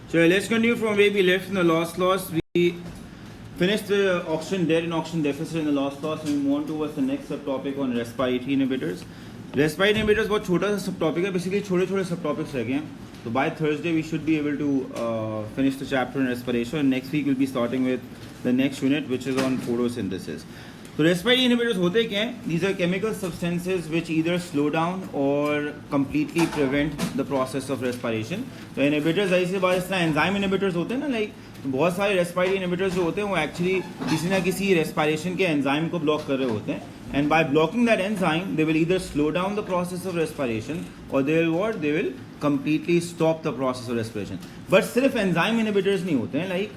So let's continue from where we left in the last class. We finished the oxygen dead and oxygen deficit in the last class, and we move on towards the next subtopic on respiratory inhibitors. Respiratory inhibitors बहुत छोटा सा subtopic है, basically छोटे-छोटे subtopics रह गए हैं. So by Thursday we should be able to finish the chapter on respiration. And next week we'll be starting with the next unit, which is on photosynthesis. So respiratory inhibitors होते क्या हैं? These are chemical substances which either slow down or completely prevent the process of respiration. तो inhibitors ऐसे बात इस तरह enzyme inhibitors होते हैं ना, like बहुत सारे respiratory inhibitors जो होते हैं वो actually किसी ना किसी respiration के enzyme को block कर रहे होते हैं. And by blocking that enzyme, they will either slow down the process of respiration or they will completely stop the process of respiration. But सिर्फ enzyme inhibitors नहीं होते हैं, like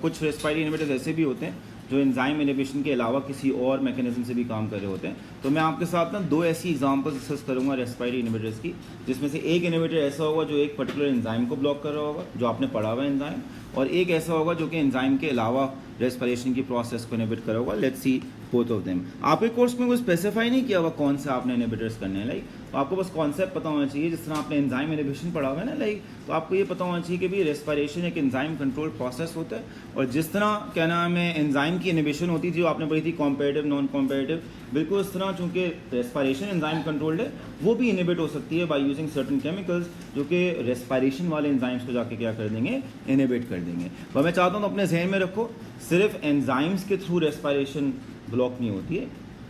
कुछ respiratory inhibitors ऐसे भी होते हैं जो एंजाइम इनहिबिशन के अलावा किसी और मैकेनिज्म से भी काम कर रहे होते हैं. तो मैं आपके साथ ना दो ऐसी एग्जांपल्स डिस्कस करूंगा रेस्पिरेटरी इनहिबिटर्स की, जिसमें से एक इनहिबिटर ऐसा होगा जो एक पर्टिकुलर एंजाइम को ब्लॉक कर रहा होगा, जो आपने पढ़ा हुआ एंजाइम, और एक ऐसा होगा जो कि एंजाइम के अलावा रेस्पिरेशन की प्रोसेस को इनहिबिट कर रहा होगा. Let's C both of them. आपके कोर्स में कुछ स्पेसिफाई नहीं किया हुआ कौन सा आपने इनहिबिटर्स करने हैं, लाइक तो आपको बस कॉन्सेप्ट पता होना चाहिए. जिस तरह आपने एंजाइम इनहिबिशन पढ़ा हुआ है ना, लाइक तो आपको ये पता होना चाहिए कि भाई रेस्पिरेशन एक एंजाइम कंट्रोल प्रोसेस होता है, और जिस तरह क्या नाम है एंजाइम की इनहिबिशन होती थी जो आपने पढ़ी थी कॉम्पेरेटिव नॉन कॉम्पेरेटिव, बिल्कुल उस तरह चूंकि रेस्पिरेशन एंजाइम कंट्रोल्ड है वो भी इनहिबिट हो सकती है बाय यूजिंग सर्टेन केमिकल्स जो कि रेस्पिरेशन वाले एंजाइम्स को जाके क्या कर देंगे, इनहिबिट कर देंगे. तो मैं चाहता हूँ अपने जहन में रखो, सिर्फ एंजाइम्स के थ्रू रेस्पिरेशन ब्लॉक नहीं होती है,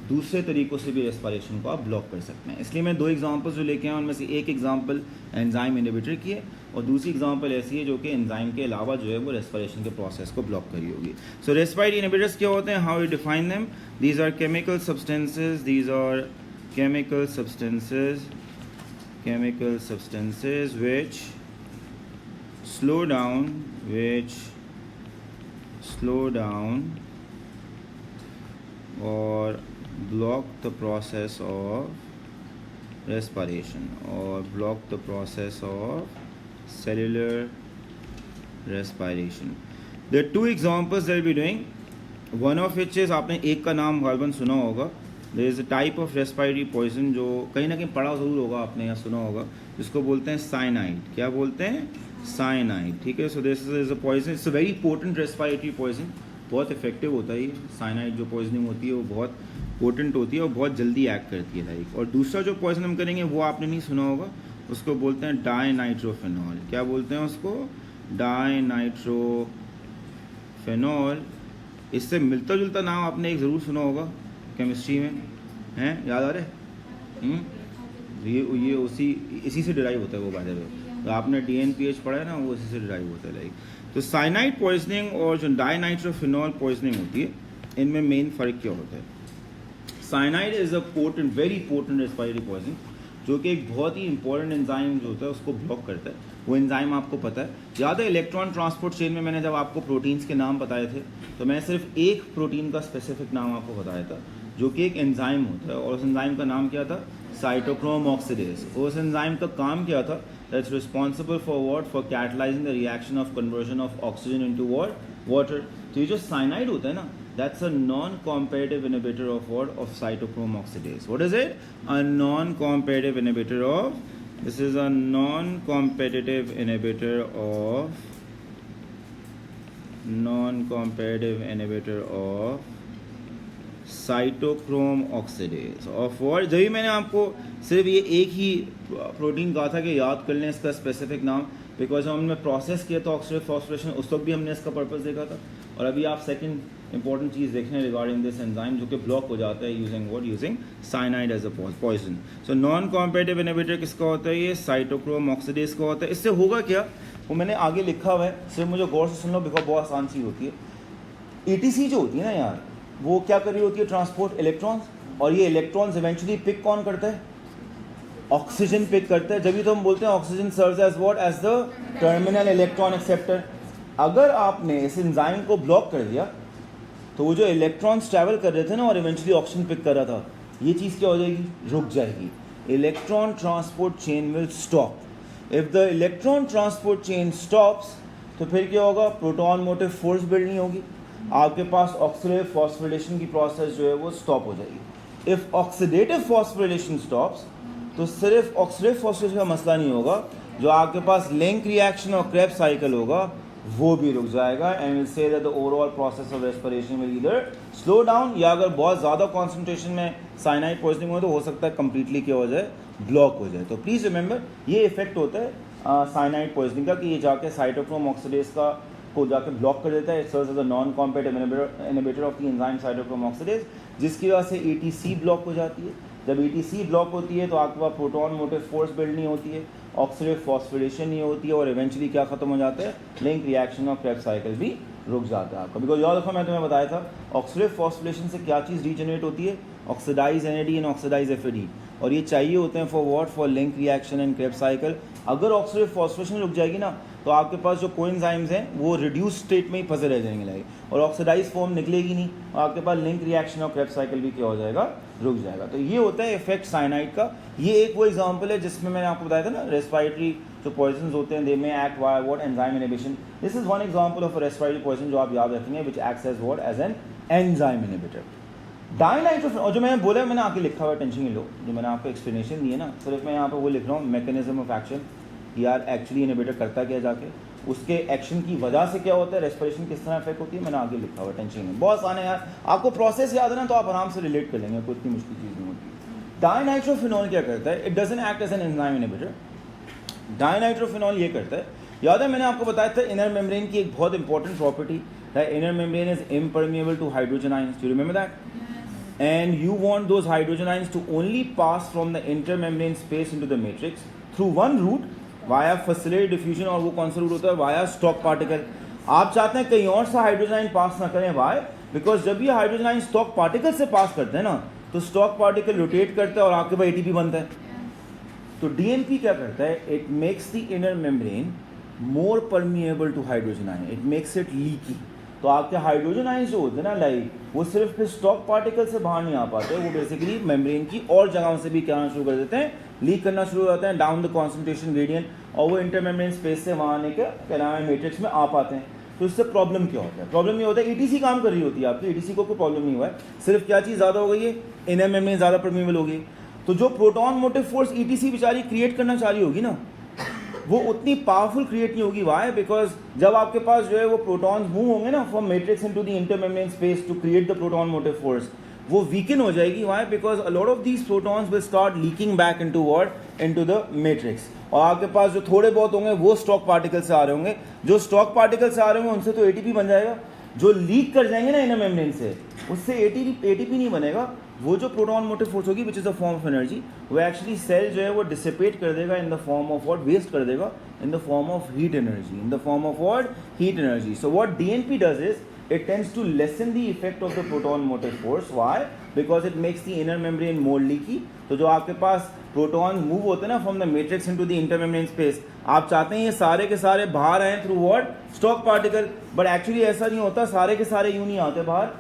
दूसरे तरीक़ों से भी रेस्पिरेशन को आप ब्लॉक कर सकते हैं. इसलिए मैं दो एग्जांपल्स जो लेके आया उनमें से एक एग्जांपल एंजाइम इनहिबिटर की है और दूसरी एग्जांपल ऐसी है जो कि एंजाइम के अलावा जो है वो रेस्पिरेशन के प्रोसेस को ब्लॉक करी होगी. सो रेस्पिरेटरी इनहिबिटर्स क्या होते हैं, how you define them? These are chemical substances which slow down or block the process of respiration or block the process of cellular respiration. There are two examples that we'll be doing. One of which is आपने एक का नाम गालबन सुना होगा. There is a type of respiratory poison जो कहीं ना कहीं पढ़ा ज़रूर होगा आपने या सुना होगा, जिसको बोलते हैं साइनाइड. क्या बोलते हैं? साइनाइड. ठीक है. So this is a poison. It's a very potent respiratory poison. बहुत इफेक्टिव होता है ये साइनाइड जो पॉइजनिंग होती है, वो बहुत पोटेंट होती है और बहुत जल्दी एक्ट करती है, लाइक. और दूसरा जो पॉइजन हम करेंगे वो आपने नहीं सुना होगा, उसको बोलते हैं डाइनाइट्रोफेनॉल. क्या बोलते हैं उसको? डाइनाइट्रोफेनॉल. इससे मिलता जुलता नाम आपने एक ज़रूर सुना होगा केमिस्ट्री में, हैं? याद आ रहे? ये इसी से डिराइव होता है वो, बाय द वे. तो आपने DNPH पढ़ा है ना, वो इसी से डिराइव होता है, लाइक. तो साइनाइड पॉइजनिंग और जो डाइनाइट्रोफेनॉल पॉइजनिंग होती है, इनमें मेन फ़र्क क्या होता है? Cyanide is a potent, very potent respiratory poison जो कि एक बहुत ही इंपॉर्टेंट एंजाइम जो होता है उसको ब्लॉक करता है. वो एंजाइम आपको पता है, ज़्यादा इलेक्ट्रॉन ट्रांसपोर्ट चेन में मैंने जब आपको प्रोटीन्स के नाम बताए थे तो मैं सिर्फ एक प्रोटीन का स्पेसिफिक नाम आपको बताया था जो कि एक एंजाइम होता है, और उस एंजाइम का नाम क्या था? Cytochrome oxidase. उस एंजाइम का काम क्या था? That's responsible for what? For catalysing the reaction of conversion of oxygen into water. तो ये जो साइनाइड होता है ना, that's a non-competitive inhibitor of what? Of cytochrome oxidase. What is it? A non-competitive inhibitor of, this is a non-competitive inhibitor of cytochrome oxidase of what? जब भी मैंने आपको सिर्फ ये एक ही प्रोटीन कहा था कि याद कर लें इसका स्पेसिफिक नाम, बिकॉज हमने प्रोसेस किया था ऑक्सीडेटिव फॉस्फोरेशन, उस वक्त भी हमने इसका पर्पस देखा था. और अभी आप सेकंड इंपॉर्टेंट चीज़ देख रहे हैं रिगार्डिंग दिस एंजाइम जो कि ब्लॉक हो जाता है using cyanide as a poison. So non competitive inhibitor किसका होता है? ये साइटोक्रोम ऑक्सीडेज का होता है. इससे होगा क्या, वो मैंने आगे लिखा हुआ है, सिर्फ मुझे गौर से सुन लो, बिकॉज बहुत आसान चीज़ होती है. ETC जो होती है ना यार, वो क्या कर रही होती है? Transport electrons. और ये इलेक्ट्रॉन्स इवेंचुअली पिक कौन करता है? ऑक्सीजन पिक करता है. जब भी तो हम बोलते हैं oxygen serves as what? As the terminal electron acceptor. अगर आपने इस एंजाइम को ब्लॉक कर दिया तो वो जो इलेक्ट्रॉन्स ट्रैवल कर रहे थे ना और इवेंचुअली ऑक्सीजन पिक कर रहा था, ये चीज़ क्या हो जाएगी? रुक जाएगी. Electron transport chain will stop. If the electron transport chain stops तो फिर क्या होगा? प्रोटॉन मोटिव फोर्स बिल्ड नहीं होगी, आपके पास ऑक्सीडेटिव फॉस्फोरिलेशन की प्रोसेस जो है वो स्टॉप हो जाएगी. इफ ऑक्सीडेटिव फॉस्फोरिलेशन स्टॉप्स तो सिर्फ ऑक्सीडेटिव फॉस्फोरेशन का मसला नहीं होगा, जो आपके पास लिंक रिएक्शन और क्रेब्स साइकिल होगा वो भी रुक जाएगा and will say that the overall process of respiration will either slow down, या अगर बहुत ज़्यादा कॉन्सेंट्रेशन में साइनाइड पॉइजनिंग हो तो हो सकता है कंप्लीटली क्या हो जाए, ब्लॉक हो जाए। तो प्लीज़ रिमेंबर ये इफेक्ट होता है साइनाइड पॉइजनिंग का कि ये जाके साइटोक्रोम ऑक्सीडेज का को जाके ब्लॉक कर देता है। It serves as a non competitive inhibitor of the enzyme cytochrome oxidase, जिसकी वजह से एटीसी ब्लॉक हो जाती है। जब एटीसी ब्लॉक होती है तो आपके पास प्रोटॉन मोटिव फोर्स बिल्ड नहीं होती है, ऑक्सीडेटिव फॉस्फोरेशन नहीं होती है और इवेंचुअली क्या खत्म हो जाता है, लिंक रिएक्शन और क्रेब्स साइकिल भी रुक जाता है आपका। बिकॉज याद रखो मैं तुम्हें बताया था ऑक्सीडेटिव फॉस्फोरेशन से क्या चीज़ रीजनरेट होती है, oxidise NAD and oxidise FAD, और ये चाहिए होते हैं for what, for link reaction and Krebs cycle. अगर ऑक्सीडेटिव फॉस्फोरेशन रुक जाएगी ना तो आपके पास जो कोएंजाइम्स हैं वो रिड्यूस स्टेट में ही फंसे रह जाएंगे लाइक, और ऑक्सीडाइज फॉर्म निकलेगी नहीं और आपके पास लिंक रिएक्शन और क्रेब्स साइकिल भी क्या हो जाएगा, रुक जाएगा। तो ये होता है इफेक्ट साइनाइड का। ये एक वो एग्जांपल है जिसमें मैंने आपको बताया था ना रेस्पिरेटरी जो पॉइजन्स होते हैं they may act via what enzyme inhibition. This is one example of a respiratory poison जो आप याद रखेंगे which acts as what, as an enzyme inhibitor. Dinitrophenol, और जो मैंने बोला मैंने आके लिखा हुआ, टेंशन नहीं लो, जो मैंने आपको एक्सप्लेनेशन दी है ना सिर्फ मैं यहाँ पर वो लिख रहा हूँ मैकेनिज्म ऑफ एक्शन, यार एक्चुअली इनहिबिटर करता क्या जाके, उसके एक्शन की वजह से क्या होता है, रेस्पिरेशन किस तरह इफेक्ट होती है, मैंने आगे लिखा हुआ, टेंशन नहीं। बहुत आसान है यार, आपको प्रोसेस याद है ना तो आप आराम से रिलेट कर लेंगे, कोई इतनी मुश्किल चीज़ नहीं होती। डाइनाइट्रोफेनॉल क्या करता है, it doesn't act as an enzyme inhibitor. Dinitrophenol ये करता है, याद है मैंने आपको बताया था इनर मेम्ब्रेन की एक बहुत इंपॉर्टेंट प्रॉपर्टी है, inner membrane is impermeable to hydrogen ions, do you remember that? And you want those hydrogen ions to only pass from the intermembrane space into the matrix through one route via facilitated diffusion, और वो कौन सा root होता है, via stock particle. आप चाहते हैं कहीं और सा हाइड्रोजन आयन पास ना करें, वाई, बिकॉज जब ये हाइड्रोजन आयन स्टॉक पार्टिकल से पास करते हैं ना तो स्टॉक पार्टिकल रोटेट करता है और आपके पास एटीपी बनता है। तो डीएनपी क्या करता है, it makes the inner membrane more permeable to hydrogen ion, it makes it leaky. तो आपके हाइड्रोजन आयंस जो होते हैं ना लाइक वो सिर्फ फिर स्टॉक पार्टिकल से बाहर नहीं आ पाते, वो बेसिकली मेम्ब्रेन की और जगहों से भी क्या करना शुरू कर देते हैं, लीक करना शुरू हो जाते हैं डाउन द कॉन्सेंट्रेशन ग्रेडियंट, और वो इंटरमेम्ब्रेन स्पेस से वहाँ आने के क्या नाम है मैट्रिक्स में आ पाते हैं। तो इससे प्रॉब्लम क्या होता है, प्रॉब्लम ये होता है ईटीसी काम कर रही होती है आपकी, ईटीसी को कोई प्रॉब्लम नहीं हुआ है, सिर्फ क्या चीज़ ज़्यादा हो गई है, इनर मेम्ब्रेन ज़्यादा परमिएबल हो गई। तो जो प्रोटॉन मोटिव फोर्स ईटीसी बेचारी क्रिएट करना चाह रही होगी ना वो उतनी पावरफुल क्रिएट नहीं होगी, वाई, बिकॉज जब आपके पास जो है वो प्रोटॉन्स मूव होंगे ना from matrix into the intermembrane space to create the proton motive force, वो वीकन हो जाएगी, why, because a lot of these protons will start leaking back into what, into the matrix, और आपके पास जो थोड़े बहुत होंगे वो स्टॉक पार्टिकल से आ रहे होंगे, जो स्टॉक पार्टिकल से आ रहे होंगे उनसे तो एटीपी बन जाएगा, जो लीक कर जाएंगे ना इनर मेम्ब्रेन से उससे एटीपी नहीं बनेगा, वो जो प्रोटॉन मोटिव फोर्स होगी which is a form of energy, वो एक्चुअली सेल जो है वो डिसिपेट कर देगा in the form of what, waste कर देगा in the form of heat energy, in the form of what, heat energy. So what DNP does is it tends to lessen the effect of the proton motive force. Why? Because it makes the inner membrane more leaky. तो जो आपके पास proton move होते हैं ना from the matrix into the intermembrane space, आप चाहते हैं ये सारे के सारे बाहर आए through what, stock particle, but actually ऐसा नहीं होता, सारे के सारे यूं नहीं आते बाहर,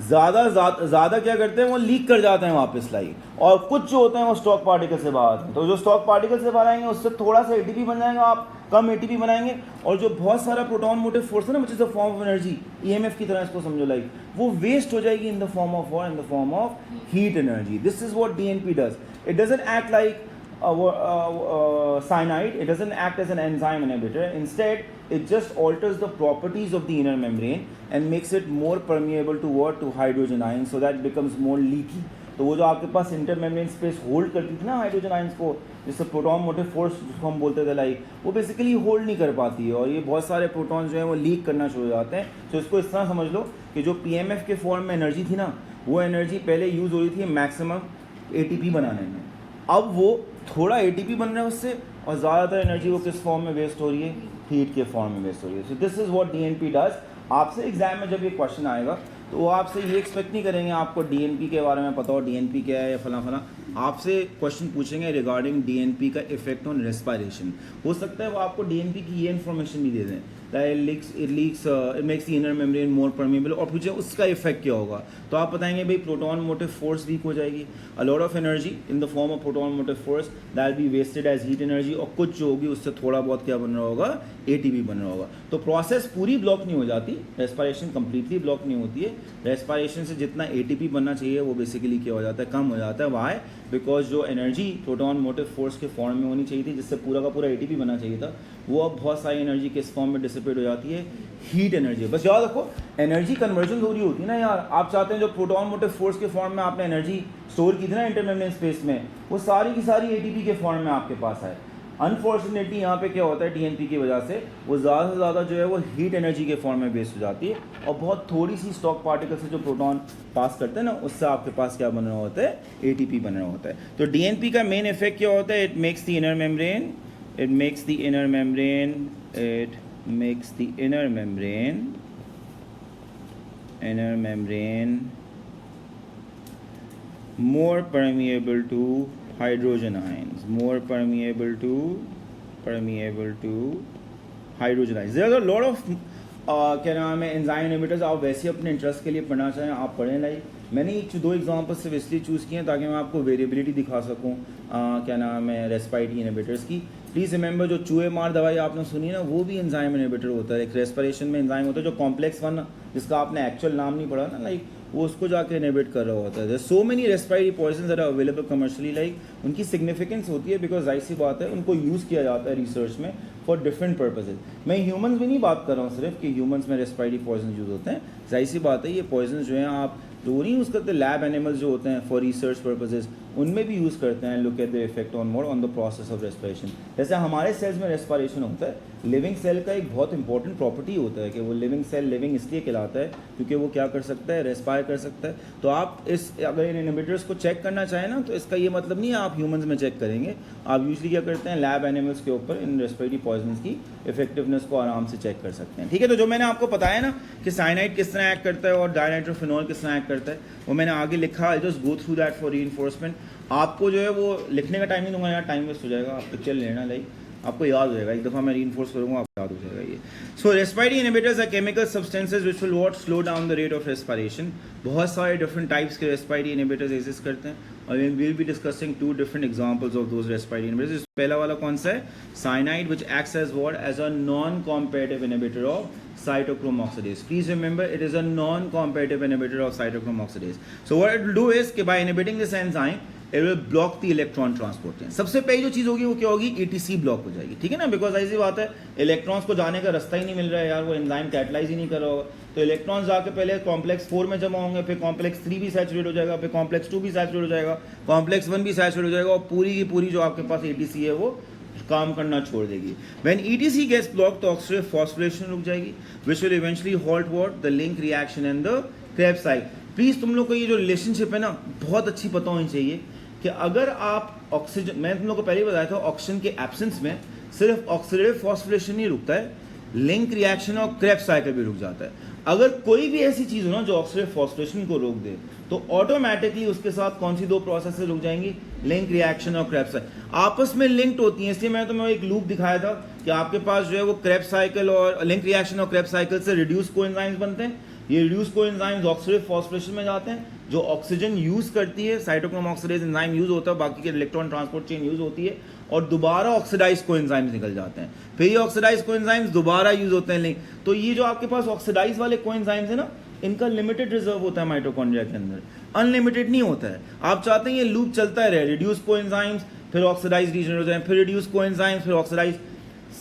ज़्यादा क्या करते हैं वो लीक कर जाते हैं वापस लाइक, और कुछ जो होते हैं वो स्टॉक पार्टिकल से बाहर आते हैं। तो जो स्टॉक पार्टिकल से बाहर आएंगे उससे थोड़ा सा एटीपी बन जाएगा, आप कम एटीपी बनाएंगे, और जो बहुत सारा प्रोटॉन मोटिव फोर्स है ना which is the form of energy, EMF की तरह इसको समझो लाइक, वो वेस्ट हो जाएगी इन the form of what, in the form of heat energy. This is what DNP does, it doesn't act like cyanide, it doesn't act as an enzyme inhibitor, instead it just alters the properties of the inner membrane and makes it more permeable to what, to hydrogen ions, so that it becomes more leaky। तो वो जो आपके पास intermembrane space hold करती थी ना hydrogen ions को, जिससे proton motive force जिसको हम बोलते थे लाइक, वो बेसिकली होल्ड नहीं कर पाती है, और ये बहुत सारे प्रोटॉन जो है वो लीक करना शुरू हो जाते हैं। तो इसको इस तरह समझ लो कि जो पीएमएफ के फॉर्म में एनर्जी थी ना, वो एनर्जी पहले यूज हो रही थी मैक्सिमम एटीपी बनाने में, अब वो थोड़ा एटीपी बन रहा है उससे, और ज़्यादातर एनर्जी वो किस फॉर्म में वेस्ट हो रही है, हीट के फॉर्म में वेस्ट हो रही है। So this is what DNP does. आपसे एग्जाम में जब ये क्वेश्चन आएगा तो वो आपसे ये एक्सपेक्ट नहीं करेंगे आपको डीएनपी के बारे में पता हो, डीएनपी क्या है या फला फला, आपसे क्वेश्चन पूछेंगे रिगार्डिंग डीएनपी का इफेक्ट ऑन रेस्पिरेशन। हो सकता है वो आपको डीएनपी की ये इन्फॉर्मेशन भी दे दें it makes the inner membrane more permeable, और पूछे उसका इफेक्ट क्या होगा, तो आप बताएंगे भाई प्रोटॉन मोटिव फोर्स वीक हो जाएगी, a lot of energy in the form of proton motive force that be wasted as heat energy, और कुछ जो होगी उससे थोड़ा बहुत क्या बन रहा होगा, एटीपी बन रहा होगा। तो प्रोसेस पूरी ब्लॉक नहीं हो जाती, रेस्पिरेशन कंप्लीटली ब्लॉक नहीं होती है, रेस्पिरेशन से जितना एटीपी बनना चाहिए वो बेसिकली क्या हो जाता है, कम हो जाता है। वाई? बिकॉज जो एनर्जी प्रोटॉन मोटिव फोर्स के फॉर्म में होनी चाहिए थी, जिससे पूरा का पूरा एटीपी बनना चाहिए था, वो अब बहुत सारी एनर्जी किस फॉर्म में डिसिपेट हो जाती है, हीट एनर्जी। बस याद रखो एनर्जी कन्वर्जन हो रही होती है ना यार, आप चाहते हैं जो प्रोटॉन मोटिव फोर्स के फॉर्म में आपने एनर्जी स्टोर की थी ना इंटरमेम्ब्रेन स्पेस में, वो सारी की सारी एटीपी के फॉर्म में आपके पास है। अनफॉर्चुनेटली यहाँ पे क्या होता है, टीएनपी की वजह से वो ज़्यादा से ज़्यादा जो है वो हीट एनर्जी के फॉर्म में बेस्ड हो जाती है, और बहुत थोड़ी सी स्टॉक पार्टिकल से जो प्रोटॉन पास करते हैं ना, उससे आपके पास क्या बन रहा होता है, एटीपी बन रहा होता है। तो डीएनपी का मेन इफेक्ट क्या होता है, it makes the inner membrane, it makes the inner membrane more permeable to hydrogen ions, there are a lot of क्या नाम है, एंजाइम इनहिबिटर्स। आप वैसे अपने इंटरेस्ट के लिए पढ़ना चाहें आप पढ़ें। लाइक मैंने दो एग्जांपल सिर्फ इसलिए चूज़ किए हैं ताकि मैं आपको वेरिएबिलिटी दिखा सकूं, क्या नाम है, रेस्पिरेटरी इनहिबिटर्स की। प्लीज़ रिमेंबर जो चूहे मार दवाई आपने सुनी ना, वो भी एंजाइम इनहिबिटर होता है। एक रेस्पिरेशन में एंजाइम होता है जो कॉम्प्लेक्स वन, जिसका आपने एक्चुअल नाम नहीं पढ़ा ना, लाइक वो उसको जाके इनहिबिट कर रहा होता है। So many respiratory poison that are available commercially, like उनकी सिग्निफिकेंस होती है बिकॉज जाहिर सी बात है उनको यूज़ किया जाता है रिसर्च में फॉर डिफरेंट पर्पजेज। मैं ह्यूमंस में नहीं बात कर रहा हूँ सिर्फ कि ह्यूमंस में रेस्पिरेटरी पॉइजन यूज़ होते हैं। जाहिर सी बात है ये पॉइजन जो हैं आप जो नहीं यूज़ करते, लैब एनिमल्स जो होते हैं फॉर रिसर्च पर्पजेज, उनमें भी यूज़ करते हैं। Look at the effect on more on the process of respiration. जैसे हमारे सेल्स में रेस्पिरेशन होता है, लिविंग सेल का एक बहुत इंपॉर्टेंट प्रॉपर्टी होता है कि वो लिविंग सेल लिविंग इसलिए कहलाता है क्योंकि वो क्या कर सकता है, रेस्पायर कर सकता है। तो आप इस अगर इन इनहिबिटर्स को चेक करना चाहें ना, तो इसका ये मतलब नहीं है आप ह्यूमंस में चेक करेंगे। आप यूजली क्या करते हैं, लैब एनिमल्स के ऊपर इन रेस्पिरेटरी पॉइजन की इफेक्टिवनेस को आराम से चेक कर सकते हैं। ठीक है, तो जो मैंने आपको बताया ना कि साइनाइड किस तरह एक्ट करता है और डायनाइट्रोफिनॉल किस तरह एक्ट करता है, वो मैंने आगे लिखा। I just go through that for reinforcement. आपको जो है वो लिखने का टाइम नहीं दूंगा यार, टाइम वेस्ट हो जाएगा। आप पिक्चर लेना, लाइक आपको याद हो जाएगा, एक दफ़ा मैं रीइंफोर्स करूँगा आपको याद हो जाएगा ये। So respiratory inhibitors are chemical substances which will what slow down the rate of respiration. बहुत सारे डिफरेंट टाइप्स के रेस्पिरेटरी इनहिबिटर्स एग्जिस्ट करते हैं और we will be discussing two different examples of those respiratory inhibitors. पहला वाला कौन सा है, cyanide, which acts as what, as a non competitive inhibitor of cytochrome oxidase. Please remember it is a non-competitive inhibitor of cytochrome oxidase. So what it will do is कि by inhibiting this enzyme it will block the electron transport chain. सबसे पहली जो चीज़ होगी वो क्या होगी, ETC block हो जाएगी। ठीक है ना, बिकॉज ऐसी बात है इलेक्ट्रॉन्स को जाने का रास्ता ही नहीं मिल रहा है यार, वो एंजाइम कैटलाइज ही नहीं कर रहा होगा। तो इलेक्ट्रॉन्स जाके पहले कॉम्प्लेक्स 4 में जमा होंगे, फिर कॉम्प्लेक्स 3 भी सैचुरेट हो जाएगा, फिर कॉम्प्लेक्स 2 भी सैचुरेट हो जाएगा, कॉम्प्लेक्स 1 भी सैचुरेट हो जाएगा, और पूरी की पूरी जो आपके पास ETC है वो काम करना छोड़ देगी। When ETC gets blocked, तो oxidative phosphorylation रुक जाएगी, which will eventually halt what, the link reaction and the Krebs cycle। Please तुम लोग को ये जो रिलेशनशिप है ना बहुत अच्छी पता होनी चाहिए कि अगर आप ऑक्सीजन, मैं तुम लोग को पहले ही बताया था, ऑक्सीजन के एब्सेंस में सिर्फ ऑक्सीडेटिव फॉस्फोरिलेशन नहीं रुकता है, लिंक रिएक्शन और क्रेब्स साइकिल भी रुक जाता है। अगर कोई भी ऐसी चीज़ हो ना जो ऑक्सीडेटिव फॉस्फोरिलेशन को रोक दे, तो ऑटोमेटिकली उसके साथ कौन सी दो प्रोसेस रुक जाएंगी, लिंक रिएक्शन और क्रेब्स साइकिल। आपस में लिंक्ड होती हैं, इसलिए मैंने तुम्हें एक लूप दिखाया था कि आपके पास जो है वो क्रेब्स साइकिल और लिंक रिएक्शन और क्रेब्स साइकिल से रिड्यूस कोएंजाइम्स बनते हैं। ये रिड्यूस कोएंजाइम्स ऑक्सीडेटिव फॉस्फोरिलेशन में जाते हैं, जो ऑक्सीजन यूज़ करती है, साइटोक्रोम ऑक्सीडेज एंजाइम यूज़ होता है, बाकी के इलेक्ट्रॉन ट्रांसपोर्ट चेन यूज़ होती है, और दोबारा ऑक्सीडाइज कोएंजाइम्स निकल जाते हैं, फिर ये ऑक्सीडाइज कोएंजाइम्स दोबारा यूज़ होते हैं। तो ये जो आपके पास ऑक्सीडाइज वाले कोएंजाइम्स है ना, इनका लिमिटेड रिजर्व होता है माइटोकॉन्ड्रिया के अंदर, अनलिमिटेड नहीं होता है। आप चाहते हैं ये लूप चलता रहे, रिड्यूस कोएंजाइम्स फिर ऑक्सीडाइज रीजन हो जाए, फिर रिड्यूस कोएंजाइम्स फिर ऑक्सीडाइज।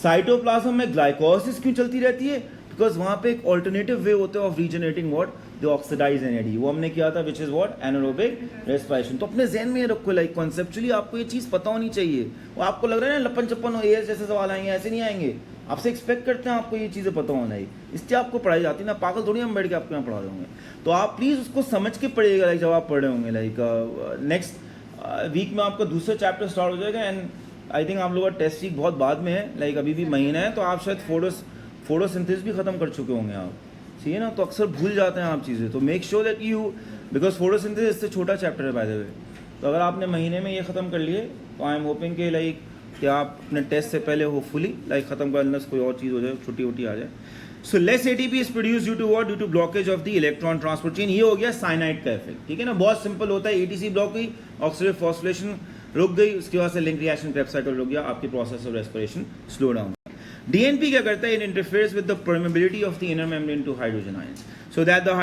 साइटोप्लाज्म में ग्लाइकोसिस क्यों चलती रहती है, बिकॉज वहाँ पे एक ऑल्टरनेटिव वे होता है of regenerating what, the oxidise NAD, वो हमने किया था which is what, anaerobic respiration. तो अपने जहन में रखो, लाइक कॉन्सेप्चुअली आपको ये चीज़ पता होनी चाहिए। वो आपको लग रहा है ना लपन चप्पन हो ये जैसे सवाल आएंगे, ऐसे नहीं आएंगे, आपसे एक्सपेक्ट करते हैं आपको ये चीज़ें पता होना ही, इसलिए आपको पढ़ाई जाती है ना, पागल थोड़ी हम बैठ के आपके यहाँ पढ़ा रहे होंगे। तो आप प्लीज़ उसको समझ के पढ़िएगा, लाइक जब आप पढ़ रहे होंगे। लाइक नेक्स्ट वीक में आपका दूसरा चैप्टर स्टार्ट हो जाएगा, एंड आई थिंक आप लोगों का टेस्ट वीक बहुत बाद में है, लाइक अभी भी महीना है, तो आप शायद फोटोसिंथेसिस भी ख़त्म कर चुके होंगे आप, ठीक है ना। तो अक्सर भूल जाते हैं आप चीज़ें, तो make sure that you, because photosynthesis इससे छोटा चैप्टर है बाय द वे, तो अगर आपने महीने में ये ख़त्म कर लिए तो आई एम होपिंग कि लाइक कि आप अपने टेस्ट से पहले होपफुली लाइक ख़त्म कर लेना, कोई और चीज़ हो जाए, छुट्टी वुट्टी आ जाए. So less ATP is produce due to what? Due to blockage of the electron transport chain. ये हो गया साइनाइड का इफेक्ट. ठीक है ना, बहुत सिंपल होता है. एटीसी ब्लॉक हुई, ऑक्सीडेटिव फॉस्फोरिलेशन रुक गई, उसके बाद से लिंक रिएक्शन क्रेब्स साइकिल रुक गया, आपकी process of respiration slow down. DNP क्या करता है? It interferes with the permeability of the inner membrane to hydrogen ions, so that the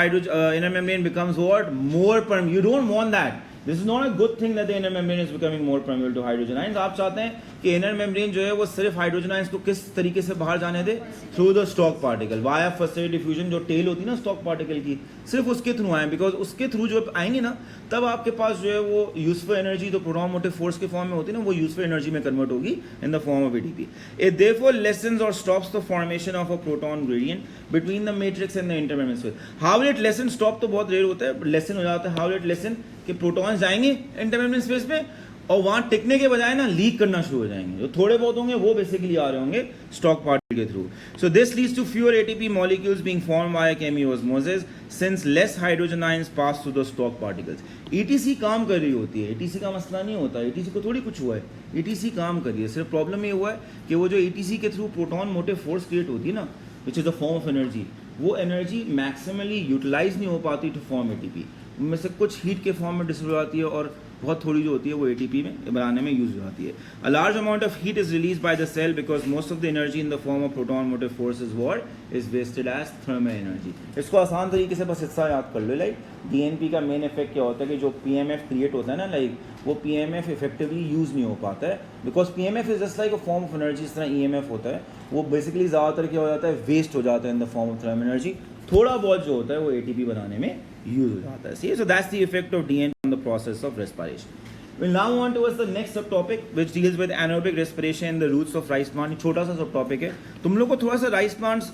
inner membrane becomes what? More permeable. You don't want that. This is not a good thing that the inner membrane is becoming more permeable to hydrogen ions. आप चाहते हैं कि inner membrane जो है वो सिर्फ hydrogen ions को किस तरीके से बाहर जाने दे? Through the stalk particle, via first diffusion. जो टेल होती है ना स्टॉक पार्टिकल की, सिर्फ उसके थ्रू आए, बिकॉज उसके थ्रू जो आएंगे ना, तब आपके पास जो है वो यूजफुल एनर्जी तो प्रोटॉन मोटिव फोर्स के फॉर्म में होती है ना, वो यूजफुल एनर्जी में कन्वर्ट होगी in the form of ATP. It therefore lessens और stops the formation of a proton gradient between the matrix and the intermembrane space. How will it lessen? Stop तो बहुत रेयर होता है, lessen हो जाता है. How will it lessen? कि protons जाएंगे इंटरमेम्ब्रेन स्पेस में और वहां टिकने के बजाय ना लीक करना शुरू हो जाएंगे. जो थोड़े बहुत होंगे वो बेसिकली आ रहे होंगे स्टॉक पार्टिकल के through. So this leads to fewer ATP molecules being formed by chemiosmosis since less hydrogen ions pass through the stalk particles. ETC काम कर रही होती है, ईटीसी का मसला नहीं होता, ईटीसी को थोड़ी कुछ हुआ है, ईटीसी काम कर रही है. सिर्फ प्रॉब्लम ये हुआ है कि वो जो ईटीसी के through proton motive force create होती है ना, विच is a form of energy, वो एनर्जी मैक्सिमली यूटिलाइज नहीं हो पाती टू फॉर्म एटीपी. उनमें से कुछ हीट के फॉर्म में डिस्ट्रीब्यूट आती है और बहुत थोड़ी जो होती है वो एटीपी में बनाने में यूज हो जाती है. A large amount of heat is release by the cell because most of the energy in the form of proton motive force is what is wasted as thermal energy. इसको आसान तरीके से बस हिस्सा याद कर लो. लाइक डीएनपी का मेन इफेक्ट क्या होता है कि जो पीएमएफ क्रिएट होता है ना, लाइक वो पीएमएफ इफेक्टिवली यूज नहीं हो पाता है because PMF is just like a form of energy. इस तरह ईएमएफ होता है, वो बेसिकली ज़्यादातर क्या हो जाता है? वेस्ट हो जाता है इन the form of thermal energy. थोड़ा बहुत जो होता है वो एटीपी बनाने में यूज हो जाता है. So that's the effect of DNP on the process of respiration. We'll now on towards the next subtopic which deals with anaerobic respiration and the roots of rice plant. छोटा सा subtopic है. तुम लोग को थोड़ा सा rice plants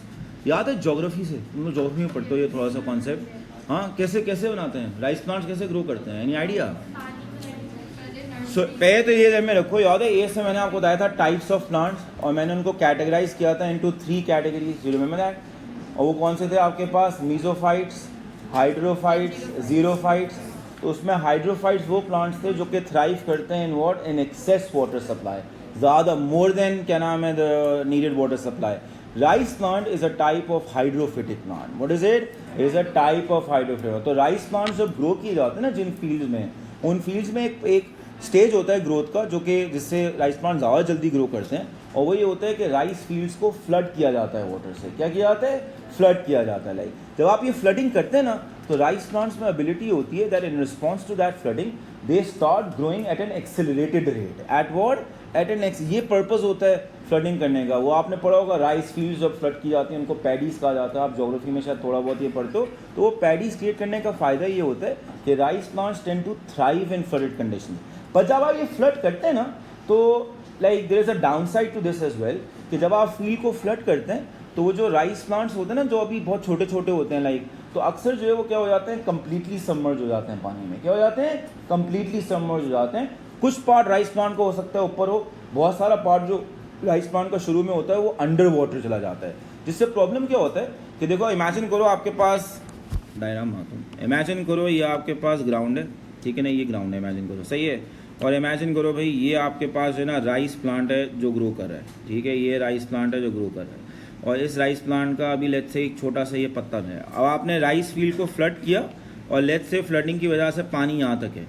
याद है ज्योग्राफी से? तुम लोग ज्योग्राफी में पढ़ते हो ये थोड़ा सा कॉन्सेप्ट. हाँ, कैसे कैसे बनाते हैं राइस प्लांट्स, कैसे ग्रो करते हैं? Any idea? पहले तो ये जब में रखो याद है, ये से मैंने आपको बताया था टाइप्स ऑफ प्लांट्स और मैंने उनको कैटेगराइज किया था into 3 categories. You remember that? और वो कौन से थे आपके पास? Mesophytes, hydrophytes, xerophytes. तो उसमें हाइड्रोफाइट्स वो प्लांट्स थे जो कि थ्राइव करते हैं in what? In excess water supply, ज़्यादा मोर देन क्या नाम है the needed water supply. Rice plant is a type of hydrophytic plant. What is it? Is a type of hydrophytic. तो राइस प्लांट्स जब grow किए जाते हैं ना जिन फील्ड्स में, उन फील्ड्स में एक स्टेज होता है ग्रोथ का जो कि जिससे राइस प्लांट ज़्यादा जल्दी ग्रो करते हैं, और वो ये होता है कि राइस फील्ड्स को फ्लड किया जाता है वाटर से. क्या किया जाता है? फ्लड किया जाता है. लाइक जब आप ये फ्लडिंग करते हैं ना, तो राइस प्लांट्स में एबिलिटी होती है that in response to that flooding they start growing at an accelerated rate. At what? At an ये पर्पस होता है फ्लडिंग करने का. वो आपने पढ़ा होगा राइस फील्ड्स जब फ्लड की जाती हैं उनको पैडीज कहा जाता है. आप ज्योग्राफी में शायद थोड़ा बहुत ये पढ़ते हो. तो वो पैडीज क्रिएट करने का फ़ायदा ये होता है कि rice plants tend to thrive in flooded condition. पर जब आप ये फ्लड करते हैं ना, तो like there is a down side to this as well, कि जब आप फील्ड को फ्लड करते हैं तो वो जो राइस प्लांट्स होते हैं ना, जो अभी बहुत छोटे छोटे होते हैं लाइक, तो अक्सर जो है वो क्या हो जाते हैं? कंप्लीटली सबमर्ज हो जाते हैं पानी में. क्या हो जाते हैं? कंप्लीटली सबमर्ज हो जाते हैं. कुछ पार्ट राइस प्लांट को हो सकता है ऊपर हो, बहुत सारा पार्ट जो राइस प्लांट का शुरू में होता है वो अंडर वाटर चला जाता है. जिससे प्रॉब्लम क्या होता है कि देखो इमेजिन करो आपके पास डायग्राम, इमेजिन करो ये आपके पास ग्राउंड है, ठीक है ना, ये ग्राउंड है इमेजिन करो, सही है. और इमेजिन करो भाई ये आपके पास जो है ना राइस प्लांट है जो ग्रो कर रहा है, ठीक है, ये राइस प्लांट है जो ग्रो कर रहा है. और इस राइस प्लांट का अभी लेट्स से एक छोटा सा ये पत्ता है. अब आपने राइस फील्ड को फ्लड किया और लेट्स से फ्लडिंग की वजह से पानी यहाँ तक है.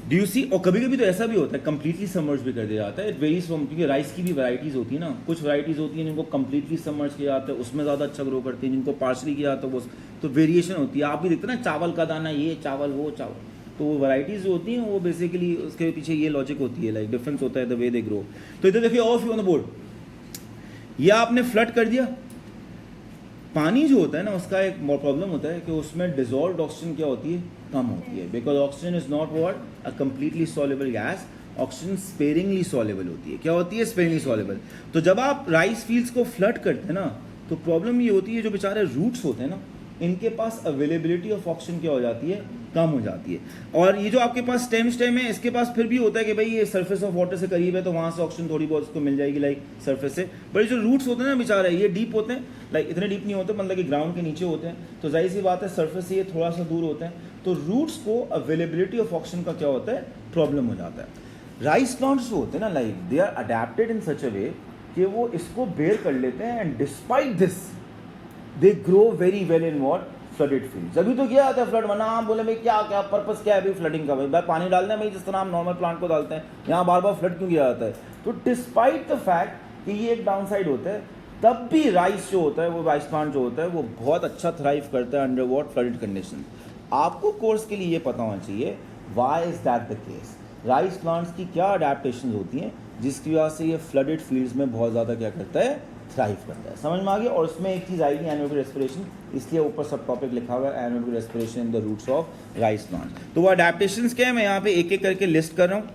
डू यू सी? और कभी कभी तो ऐसा भी होता है कंप्लीटली सबमर्ज भी कर दिया जाता है. इट वेरीज फ्रॉम, क्योंकि राइस की भी वैराइटीज़ होती है ना. कुछ वैराइटीज़ होती हैं जिनको कंप्लीटली सबमर्ज किया जाता है, उसमें ज़्यादा अच्छा ग्रो करती है. जिनको पार्शली किया जाता है वो, तो वेरिएशन होती है. आप भी देखते हैं ना चावल का दाना, ये चावल वो चावल, तो वो वैराइटीज़ जो होती हैं वो बेसिकली उसके पीछे ये लॉजिक होती है, लाइक डिफरेंस होता है द वे दे ग्रो. तो इधर देखिए of you on the board, ये आपने फ्लड कर दिया. पानी जो होता है ना उसका एक प्रॉब्लम होता है कि उसमें डिजॉल्व्ड ऑक्सीजन क्या होती है? कम होती है. Because oxygen is not what? A completely soluble gas. Oxygen sparingly soluble होती है. क्या होती है? Sparingly soluble. तो जब आप राइस फील्ड्स को फ्लड करते हैं ना, तो प्रॉब्लम ये होती है जो बेचारे रूट्स होते हैं ना, इनके पास अवेलेबिलिटी ऑफ ऑक्सीजन क्या हो जाती है? कम हो जाती है. और ये जो आपके पास स्टेम है, इसके पास फिर भी होता है कि भाई ये सरफेस ऑफ वाटर से करीब है तो वहाँ से ऑक्सीजन थोड़ी बहुत उसको मिल जाएगी लाइक सरफेस से. बट जो रूट्स होते हैं ना बेचारे, ये डीप होते हैं, लाइक इतने डीप नहीं होते, मतलब कि ग्राउंड के नीचे होते हैं. तो जाहिर सी बात है सरफेस से ये थोड़ा सा दूर होते हैं. तो रूट्स को अवेलेबिलिटी ऑफ ऑक्सीजन का क्या होता है? प्रॉब्लम हो जाता है. राइस प्लांट्स जो होते हैं ना, लाइक दे आर अडेप्टेड इन सच अ वे कि वो इसको बेयर कर लेते हैं, and despite this they grow very well in what flooded fields. अभी तो क्या आता है फ्लड, वरना आप बोले भाई क्या क्या पर्पस क्या है अभी फ्लडिंग का, भाई पानी डालना है भाई, जिस तरह हम नॉर्मल प्लांट को डालते हैं, यहाँ बार बार फ्लड क्यों किया जाता है? तो डिस्पाइट द फैक्ट कि ये एक डाउन साइड होता है, तब भी राइस जो होता है, वो राइस प्लांट जो होता है, वो बहुत अच्छा थ्राइव करता है अंडर वॉट फ्लडेड कंडीशन। आपको कोर्स के लिए ये पता होना चाहिए why is that the case, rice plants की क्या अडेप्टेशन होती हैं जिसकी वजह से ये फ्लडेड फील्ड्स में बहुत ज़्यादा क्या करता है, थ्राइव करता है। समझ में आ गया? और उसमें एक चीज़ आएगी एनारोबिक रेस्पिरेशन, इसलिए ऊपर सब टॉपिक लिखा हुआ है anaerobic respiration in the roots of rice plant. तो वो अडेप्टेशंस क्या है, मैं यहाँ पे एक एक करके लिस्ट कर रहा हूँ,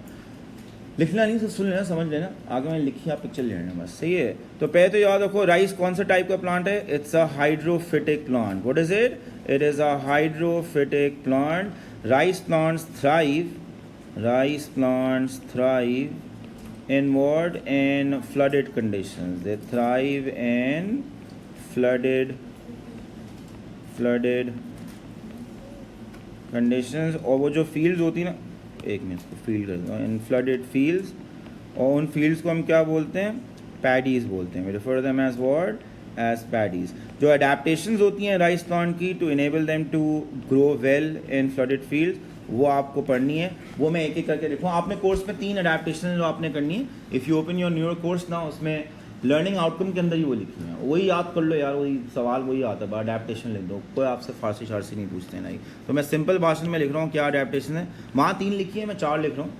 लिखना नहीं, सिर्फ सुन लेना, समझ लेना, आगे मैंने लिखी आप पिक्चर ले लेना बस, सही है? तो पहले तो याद रखो राइस कौन सा टाइप का प्लांट है, it's a hydrophytic plant. What is it? It is a hydrophytic plant. Rice plants thrive in what? In flooded conditions. They thrive in flooded conditions। और वो जो fields होती है ना, एक मिनट को फील्ड कर दूँगा, इन फ्लडेड फील्ड्स, और उन फील्ड्स को हम क्या बोलते हैं, पैडीज बोलते हैं। We refer them as what? As paddies. जो अडेप्टेशंस होती हैं राइस प्लांट की to enable them to grow well in flooded fields, वो आपको पढ़नी है, वो मैं एक एक करके लिखूँ। आपने कोर्स में 3 अडेप्टेशन जो आपने करनी है, if you open your neuro course ना, उसमें लर्निंग आउटकम के अंदर ही वो लिखी है, वही याद कर लो यार, वही सवाल वही आता है, अडेप्टेशन लिख दो, कोई आपसे फारसी शारसी नहीं पूछते नहीं। तो मैं सिंपल भाषण में लिख रहा हूँ क्या अडेप्टेशन है, वहाँ 3 लिखी है, मैं 4 लिख रहा हूँ,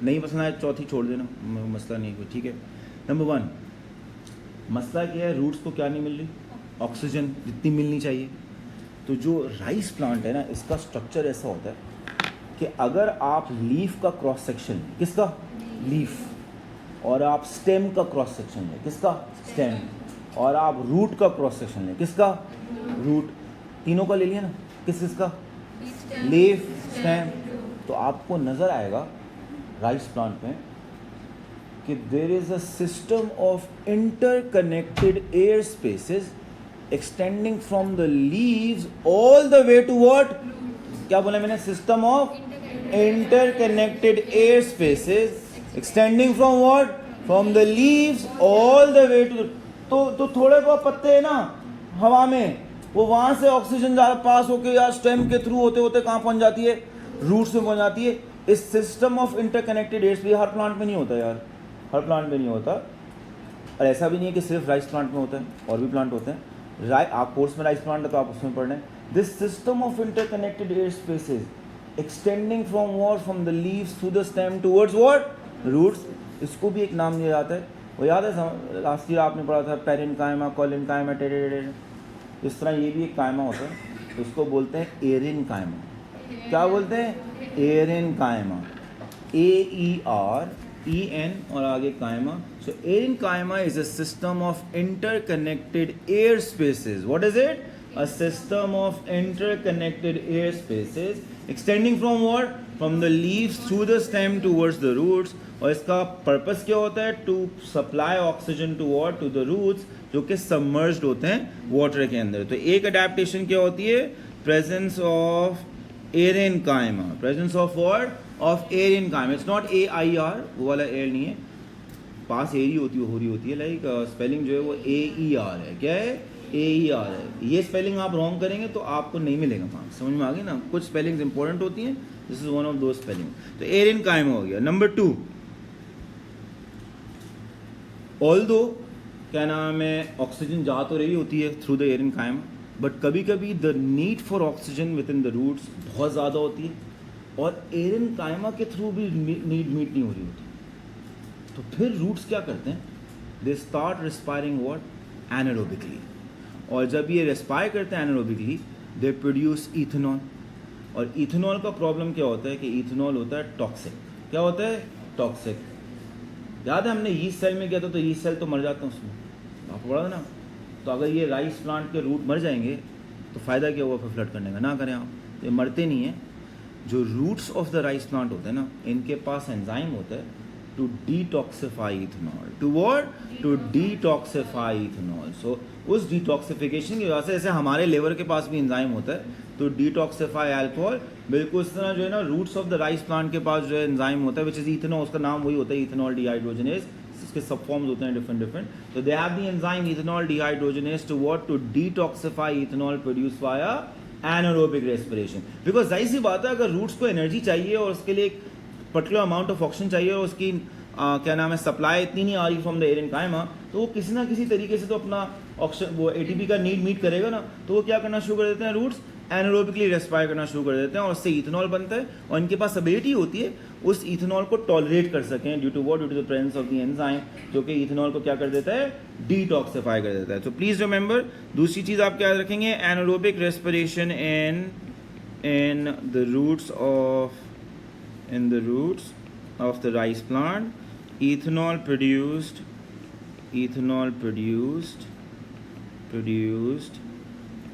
नहीं पसंद आए चौथी छोड़ देना, मसला नहीं कोई, ठीक है? नंबर 1, मसला क्या है, रूट्स को क्या नहीं मिल रही, ऑक्सीजन जितनी मिलनी चाहिए। तो जो राइस प्लांट है ना, इसका स्ट्रक्चर ऐसा होता है कि अगर आप लीफ का क्रॉस सेक्शन, किसका? लीफ, और आप स्टेम का क्रॉस सेक्शन लें, किसका? स्टेम, और आप रूट का क्रॉस सेक्शन लें, किसका? रूट, तीनों का ले लिया ना, किसका? Leaf, stem. तो आपको नज़र आएगा राइस प्लांट में कि there is a system of interconnected air spaces extending from the leaves all the way to what? क्या बोला मैंने? System of interconnected air spaces extending from what? From the leaves all the way to. तो थोड़े बहुत पत्ते हैं ना हवा में, वो वहां से ऑक्सीजन पास होके या स्टेम के थ्रू होते होते कहाँ पहुंच जाती है? रूट्स में पहुंच जाती है। इस system of interconnected air space her plant में नहीं होता यार, हर प्लांट में नहीं होता, और ऐसा भी नहीं है कि सिर्फ राइस प्लांट में होता है, और भी प्लांट होते हैं। आप कोर्स में राइस प्लांट है तो आप उसमें पढ़ रहे हैं। This system of interconnected air spaces extending from what? From the leaves to the stem towards what? Roots. इसको भी एक नाम दिया जाता है, वो याद है लास्ट ईयर आपने पढ़ा था, पेरेन्काइमा, कोलिन्काइमा, टेरेडेड। इस तरह ये भी एक कायमा होता है, तो इसको बोलते हैं एरेन्काइमा। क्या बोलते हैं? एरेन्काइमा, AEREN और आगे कायमा। So aerenchyma is a system of interconnected air spaces. What is it? A system of interconnected air spaces extending from what? From the leaves through the stem towards the roots। और इसका purpose क्या होता है? To supply oxygen to what? To the roots, जो कि submerged होते हैं water के अंदर। तो एक अडेप्टेशन क्या होती है? Presence of एरेन्काइमा। Presence of what? Of एरेन्काइमा। It's not AIR, वो वाला एयर नहीं है, पास एरी होती है, हो रही होती है, लाइक स्पेलिंग जो है वो AER है। क्या है? AER है। ये स्पेलिंग आप रॉन्ग करेंगे तो आपको नहीं मिलेगा मार्क्स। समझ में आ गया ना? कुछ स्पेलिंग्स इंपॉर्टेंट होती हैं, दिस इज वन ऑफ दो स्पेलिंग। तो एरेन्काइमा हो गया। नंबर 2, ऑल्दो क्या नाम है, ऑक्सीजन जा तो रही होती है थ्रू द एरेन्काइमा, बट कभी कभी the need for oxygen within the roots बहुत ज़्यादा होती है, और एरेन्काइमा के थ्रू भी नीड मीट नहीं हो रही होती। तो फिर रूट्स क्या करते हैं? They start respiring what? Anaerobically. और जब ये रेस्पायर करते हैं एनारोबिकली, दे प्रोड्यूस इथेनॉल। और इथेनॉल का प्रॉब्लम क्या होता है कि इथेनॉल होता है टॉक्सिक। क्या होता है? टॉक्सिक। याद है हमने यीस्ट सेल में किया था, तो यीस्ट सेल तो मर जाते हैं उसमें, आपको पढ़ा ना? तो अगर ये राइस प्लांट के रूट मर जाएंगे तो फ़ायदा क्या हुआ फिर फ्लड करने का? ना करें आप, तो ये मरते नहीं हैं। जो roots of the rice plant होते हैं ना, इनके पास एंजाइम होता है to detoxify ethanol. To what? To detoxify ethanol. So उस डिटॉक्सिफिकेशन की वजह से, जैसे हमारे लेवर के पास भी एंजाइम होता है तो डिटॉक्सिफाई अल्कोहल, बिल्कुल इस तरह जो है ना roots of the rice plant के पास जो है एंजाइम होता है विच इज इथेनॉल, उसका नाम वही होता है इथेनॉल डिहाइड्रोजनेज, इसके सब फॉर्म्स होते हैं डिफरेंट. तो they have the enzyme ethanol dehydrogenase to what? To detoxify ethanol produce via anaerobic respiration. Because जाहिर सी बात है, अगर रूट्स को एनर्जी चाहिए और उसके लिए एक पर्टिकुलर अमाउंट ऑफ ऑक्सीजन चाहिए और उसकी क्या नाम है सप्लाई इतनी नहीं आ रही फ्रॉम द एरेनकाइमा, तो वो किसी ना किसी तरीके से तो अपना ऑक्सीजन वो एटीपी का नीड मीट करेगा ना. तो वो क्या करना शुरू कर देते हैं, रूट्स एनारोबिकली रेस्पायर करना शुरू कर देते हैं और उससे इथेनॉल बनता है और इनके पास एबिलिटी होती है उस इथेनॉल को टॉलरेट कर सकें due to what? Due to the presence of the enzyme, जो कि इथेनॉल को क्या कर देता है? डिटॉक्सिफाई कर देता है. तो प्लीज रिमेंबर, दूसरी चीज आप क्या रखेंगे? Anaerobic respiration in the roots of the rice plant. ethanol produced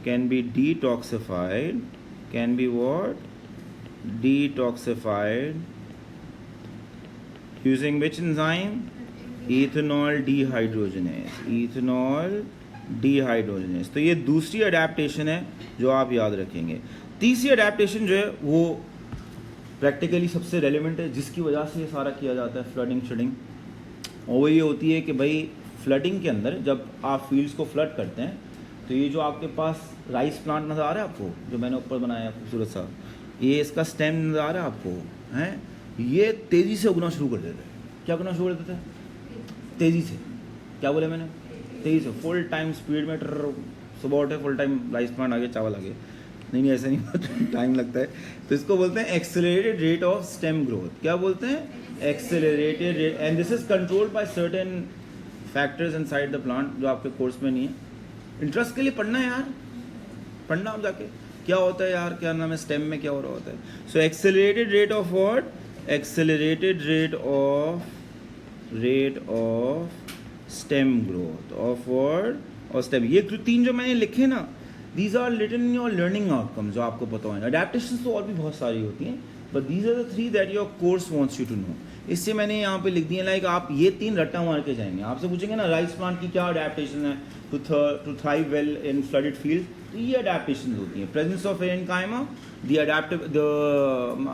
can be detoxified, can be what? Detoxified using which enzyme? ethanol dehydrogenase. तो ये दूसरी अडेप्टेशन है जो आप याद रखेंगे. तीसरी अडेप्टेशन जो है वो प्रैक्टिकली सबसे रेलिवेंट है, जिसकी वजह से ये सारा किया जाता है, फ्लडिंग. और वो ये होती है कि भाई फ्लडिंग के अंदर जब आप फील्ड्स को फ्लड करते हैं तो ये जो आपके पास राइस प्लांट नज़र आ रहा है आपको, जो मैंने ऊपर बनाया है खूबसूरत सा, ये इसका स्टेम नज़र आ रहा है आपको, हैं? ये तेज़ी से उगना शुरू कर देता है. क्या करना शुरू कर देता है? तेज़ी से. क्या बोले मैंने? तेज़ी से, फुल टाइम स्पीड में. सुबह उठे फुल टाइम राइस प्लांट आगे, चावल आगे. नहीं ऐसा नहीं, टाइम लगता है. तो इसको बोलते हैं accelerated rate of stem growth. क्या बोलते हैं? Accelerated rate. And this is controlled by certain factors inside the plant, जो आपके कोर्स में नहीं है. इंटरेस्ट के लिए पढ़ना है यार, पढ़ना आप जाके क्या होता है यार, क्या नाम है, स्टेम में क्या हो रहा होता है. So accelerated rate of what? Accelerated rate of stem growth of what? और स्टेम. ये तीन जो मैंने लिखे ना, these are written in your learning outcomes, जो आपको पता होगा. adaptations तो और भी बहुत सारी होती हैं, but these are the three that your course wants you to know. इससे मैंने यहाँ पे लिख दिया, लाइक आप ये तीन रट्टा मार के जाएंगे. आपसे पूछेंगे ना राइस प्लांट की क्या अडेप्टेशन है to thrive well in flooded field, तो ये अडेप्टेशन होती हैं. Presence of aerenchyma, the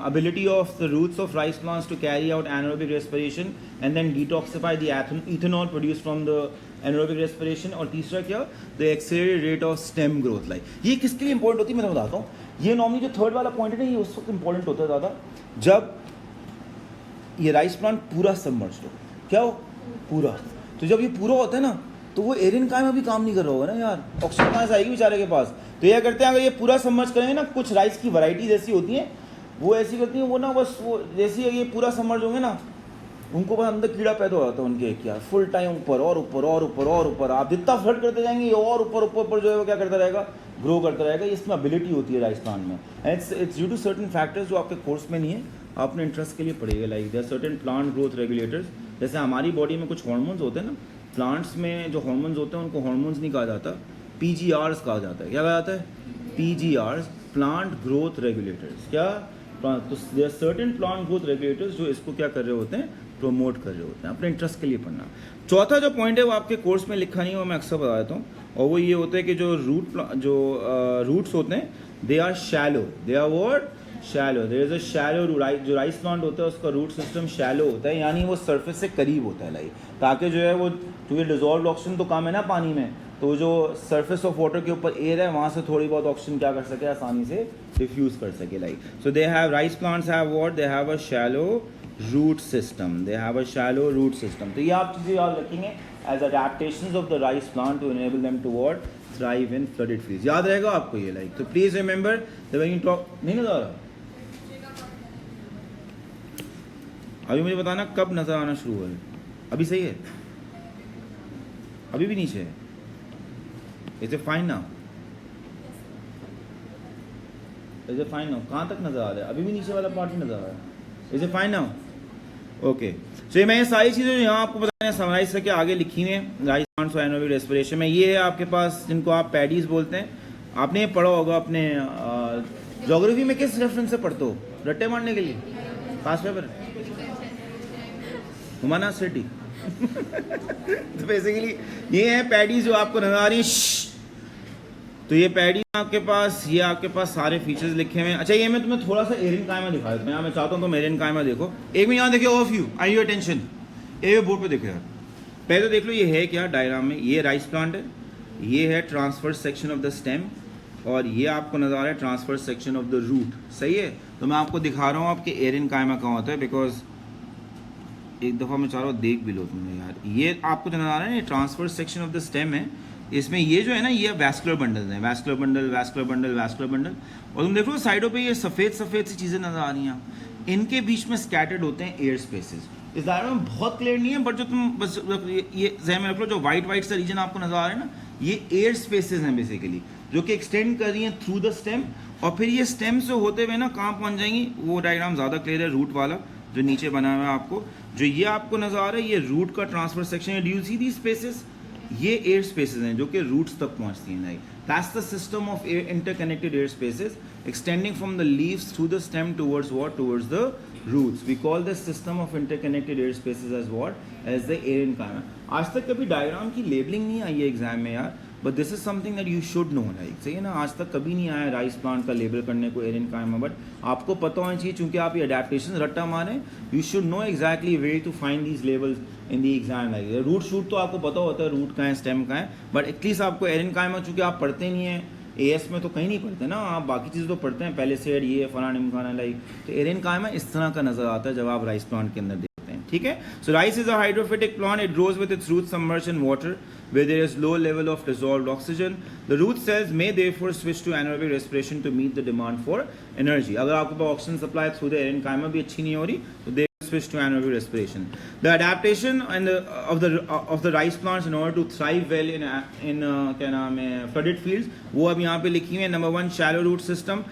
ability of the roots of rice plants to carry out anaerobic respiration and then detoxify the ethanol produced from the anaerobic respiration. और तीसरा क्या? the accelerated rate of stem growth. Like ये किसके लिए important होती है मैं बताता हूँ. ये नॉर्मली जो थर्ड वाला पॉइंट है ना, ये उस वक्त इंपॉर्टेंट होता है ज़्यादा जब ये राइस प्लांट पूरा सबमर्ज हो. क्या हो? पूरा. तो जब ये पूरा होता है ना, तो वो एरेनकाइमा भी काम नहीं कर रहा होगा ना यार, ऑक्सीजन कहाँ से आएगी बेचारे के पास. तो यह करते हैं, अगर ये पूरा सबमर्ज करेंगे ना, कुछ राइस की वैरायटी जैसी होती हैं वो ऐसी करती हैं, वो ना बस वो जैसे ये पूरा सबमर्ज होंगे ना, उनको बस अंदर कीड़ा पैदा हो जाता है उनके क्या, फुल टाइम ऊपर और ऊपर और ऊपर और ऊपर. आप जितना फ्लड करते जाएंगे ये और ऊपर जो है वो क्या करता रहेगा? ग्रो करता रहेगा. इसमें एबिलिटी होती है राइस प्लांट में. And it's due to certain factors जो आपके कोर्स में नहीं है, आपने इंटरेस्ट के लिए पढ़ेगा. Like there certain plant growth regulators. जैसे हमारी बॉडी में कुछ हार्मोन्स होते हैं ना, प्लांट्स में जो हार्मोन्स होते हैं उनको हार्मोन्स नहीं कहा जाता, PGRs कहा जाता है. क्या कहा जाता है? PGRs, plant growth regulators. क्या? तो there certain plant growth regulators जो इसको क्या कर रहे होते हैं? प्रमोट कर रहे होते हैं. अपने इंटरेस्ट के लिए पढ़ना. चौथा जो पॉइंट है वो आपके कोर्स में लिखा नहीं है, वो मैं अक्सर बता देता हूँ, और वो ये होता है कि जो रूट्स होते हैं, they are shallow. They are what? Shallow. There is a shallow root. जो राइस प्लांट होता है उसका रूट सिस्टम शैलो होता है, यानी वो सरफेस से करीब होता है. लाइक ताकि जो है वो, क्योंकि डिजॉल्व ऑक्सीजन तो कम है ना पानी में, तो जो सरफेस ऑफ वाटर के ऊपर एयर है वहाँ से थोड़ी बहुत ऑक्सीजन क्या कर सके? आसानी से डिफ्यूज कर सके. Like so they have, rice plants have what? They have a shallow root system. They have a shallow root system. तो ये आप चीज़ें याद रखेंगे as adaptations of the rice plant to enable them to what? Thrive in flooded fields. याद रहेगा आपको ये. लाइक तो please remember the when you talk. नहीं नजर आ रहा? अभी मुझे बताना कब नजर आना शुरू हुआ है. अभी सही है? अभी भी नीचे है? Is it fine now? Is it fine now? कहाँ तक नजर आ रहा है? अभी भी नीचे वाला पार्ट ही नजर आ रहा है. Is it fine now? Okay. So ये मैं ये सारी चीज़ें यहाँ आपको बताने समराइज करके आगे लिखी हुई हैं राइस प्लांट्स और एनारोबिक रेस्पिरेशन में. ये है आपके पास जिनको आप पैडीज बोलते हैं. आपने ये पढ़ा होगा अपने ज्योग्राफी में. किस रेफरेंस से पढ़ते हो? रट्टे मारने के लिए? पास पेपर हुमाना सिटी तो बेसिकली ये है पैडीज जो आपको नजर आ रही है। तो ये पैडी आपके पास, ये आपके पास सारे फीचर्स लिखे हुए हैं। अच्छा ये मैं तुम्हें थोड़ा सा एरिन कायमा दिखा देता हूँ। मैं चाहता हूँ तुम एरिन कायमा देखो। एक मिनट यहाँ देखिए, of you I your attention, A board पे देखो यार। पहले तो देख लो ये है क्या डायग्राम में। ये राइस प्लांट है, ये है transfer section of the stem, और ये आपको नजर आ रहा है transfer section of the root. सही है। तो मैं आपको दिखा रहा हूँ आपके एरिन कायमा कहाँ होता है, बिकॉज एक दफ़ा मैं चाह रहा हूँ देख भी लो तुमने यार। ये आपको जो नजर आ रहा है ये transfer section of the stem है। इसमें ये जो है ना ये वैस्कुलर बंडल है, vascular bundle, vascular bundle, vascular bundle. और तुम देख लो साइडों पे ये सफ़ेद सफ़ेद सी चीज़ें नजर आ रही हैं। इनके बीच में स्कैटर्ड होते हैं एयर स्पेसेस। इस डायग्राम में बहुत क्लियर नहीं है, बट जो तुम बस ये ज़हन में रख लो, जो वाइट वाइट सा रीजन आपको नजर आ रहा है ना, ये एयर स्पेसेस हैं बेसिकली, जो कि एक्सटेंड कर रही हैं थ्रू द स्टेम। और फिर ये स्टेम से होते हुए ना कहाँ पहुँच जाएंगी, वो डायग्राम ज़्यादा क्लियर है रूट वाला जो नीचे बना हुआ है आपको। जो ये आपको नजर आ रहा है ये रूट का ट्रांसफर सेक्शन है। Do you see the spaces? ये एयर स्पेसेस हैं जो कि रूट्स तक पहुंचती हैं। Like that's the system of air interconnected air spaces extending from the leaves through the stem towards what, towards the roots. We call the system of interconnected air spaces as what, as the aerenchyma. आज तक कभी diagram की labelling नहीं आई है exam में यार, but this is something that you should no. Like सही है ना, आज तक कभी नहीं आया राइस प्लांट का लेबल करने को एरिन कायमा, बट आपको पता होना चाहिए चूंकि आप ये अडेप्टेशन रट्टा मारें। You should know exactly way to find these labels in the exam. Like root shoot तो आपको पता होता है रूट का है, स्टेम का है, बट एटलीस्ट आपको एरिन कायमा चूंकि आप पढ़ते नहीं है एएस में, तो कहीं नहीं पढ़ते ना आप, बाकी चीज़ें तो पढ़ते हैं पहले से ये फलाना निमकाना। लाइक तो एरिन कायमा इस तरह का नजर आता है जब आप राइस प्लांट के अंदर देखते हैं। ठीक है। So rice is a hydrophytic plant. It grows with its root submerged in water where there is low level of dissolved oxygen. The root cells may therefore switch to anaerobic respiration to meet the demand for energy. अगर आपके पास oxygen supply through the aerenchyma भी अच्छी नहीं हो रही तो they switch to anaerobic respiration. The adaptation of the rice plants in order to thrive well in क्या नाम है flooded fields, वो अब यहाँ पे लिखी हुई है। Number 1 shallow root system,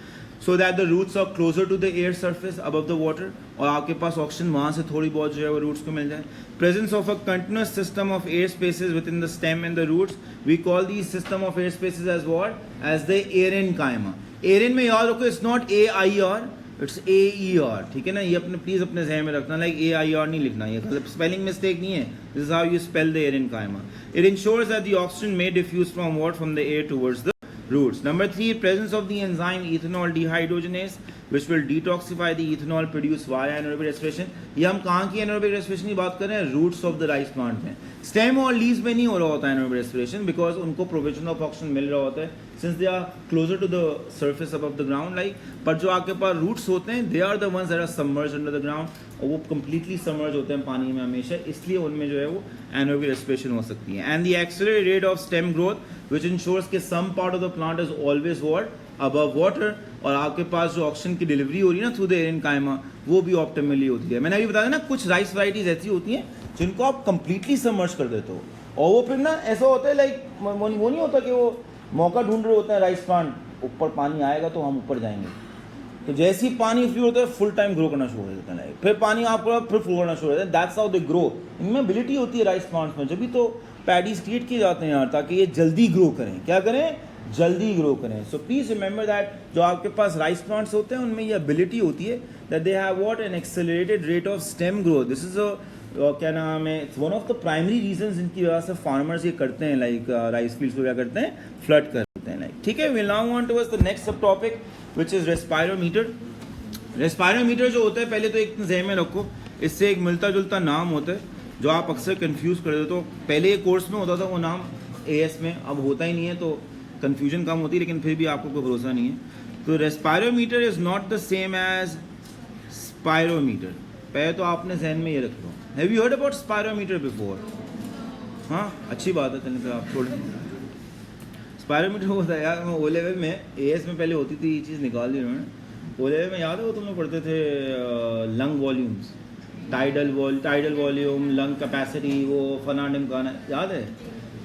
so that the roots are closer to the air surface above the water, और आपके पास ऑक्सीजन वहाँ से थोड़ी बहुत जो है वो रूट्स को मिल जाए। Presence of a continuous system of air spaces within the stem and the roots, we call these system of air spaces as what, as the aerenchyma. Aeren में याद रखो it's not AIR, it's AER। ठीक है ना, ये अपने please अपने जहन में रखना। लाइक AIR नहीं लिखना, ये गलत स्पेलिंग मिस्टेक नहीं है। This is how you spell the aerenchyma. It ensures that the oxygen may diffuse from what, from the air towards the roots. Number 3, presence of the enzyme ethanol dehydrogenase, which will detoxify the ethanol produced via anaerobic respiration. ये हम कहाँ की anaerobic respiration की बात कर रहे हैं? Roots of the rice plant में। Stem और leaves में नहीं हो रहा होता है anaerobic respiration, because उनको provision of oxygen मिल रहा होता है since they are closer to the surface above the ground. Like, पर जो आपके पास roots होते हैं they are the ones that are submerged under the ground, और वो completely submerged होते हैं पानी में हमेशा, इसलिए उनमें जो है वो anaerobic respiration हो सकती है। And the accelerated rate of stem growth, which ensures कि some part of the plant is always what, above water, और आपके पास जो ऑक्सीजन की डिलीवरी हो रही है ना थ्रू द एरिन कायमा, वो भी ऑप्टिमली होती है। मैंने अभी बताया ना कुछ राइस वैराइटीज ऐसी होती हैं जिनको आप कंप्लीटली सबमर्ज कर देते हो, और वो फिर ना ऐसा होता है लाइक वो नहीं होता कि वो मौका ढूंढ रहे होते हैं राइस प्लांट, ऊपर पानी आएगा तो हम ऊपर जाएंगे, तो जैसे ही पानी फ्री होता है फुल टाइम ग्रो करना शुरू हो जाता है, फिर पानी आपको फिर फ्लो करना शुरू हो जाता है। That's how they grow. इनमें एबिलिटी होती है राइस प्लांट्स में, जब भी तो पैडीज क्रिएट किए जाते हैं यार, ताकि ये जल्दी ग्रो करें। क्या करें? जल्दी ग्रो करें। सो प्लीज रिमेंबर दैट जो आपके पास राइस प्लांट्स होते हैं उनमें ये एबिलिटी होती है that they have what, N accelerated rate of stem growth. This is क्या नाम है, it's one of the primary reasons जिनकी वजह से फार्मर्स ये करते हैं, लाइक राइस फील्ड्स को क्या करते हैं, फ्लड करते हैं। लाइक ठीक है, we now on towards the next sub topic which is respirometer. Respirometer जो होता है, पहले तो एक जहन में रखो, इससे एक मिलता जुलता नाम होता है जो आप अक्सर कंफ्यूज कर देते हो। पहले ये कोर्स में होता था वो नाम एएस में, अब होता ही नहीं है, तो कंफ्यूजन कम होती है, लेकिन फिर भी आपको कोई भरोसा नहीं है। तो respirometer is not the same as spirometer. पहले तो आपने जहन में ये रख लो। Have you heard about spirometer before? हाँ, अच्छी बात है, चलने फिर आप छोड़। स्पायरोमीटर होता है यार, ओ लेवल में एएस में पहले होती थी, ये चीज़ निकाल दी उन्होंने। ओ लेवल में याद है वो तुम लोग पढ़ते थे lung volumes, tidal volume, lung capacity, वो फनाडिम गाना याद है?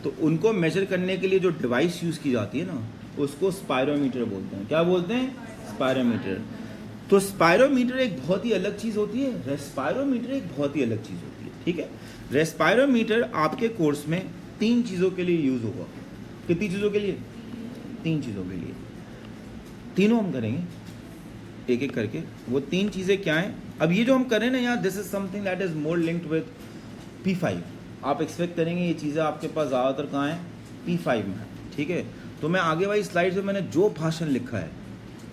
तो उनको मेजर करने के लिए जो डिवाइस यूज़ की जाती है ना, उसको स्पायरोमीटर बोलते हैं। क्या बोलते हैं? स्पायरोमीटर। तो स्पायरोमीटर एक बहुत ही अलग चीज़ होती है, रेस्पायरोमीटर एक बहुत ही अलग चीज़ होती है। ठीक है, रेस्पायरोमीटर आपके कोर्स में 3 चीज़ों के लिए यूज़ होगा। कितनी चीज़ों के लिए? 3 चीज़ों के लिए। तीनों हम करेंगे एक एक करके। वो 3 चीज़ें क्या हैं? अब ये जो हम कर रहे हैं ना यार, this is something that is more linked with P5 आप एक्सपेक्ट करेंगे ये चीज़ें आपके पास ज़्यादातर कहाँ हैं, P5 में, ठीक है। तो मैं आगे वाली स्लाइड में मैंने जो भाषण लिखा है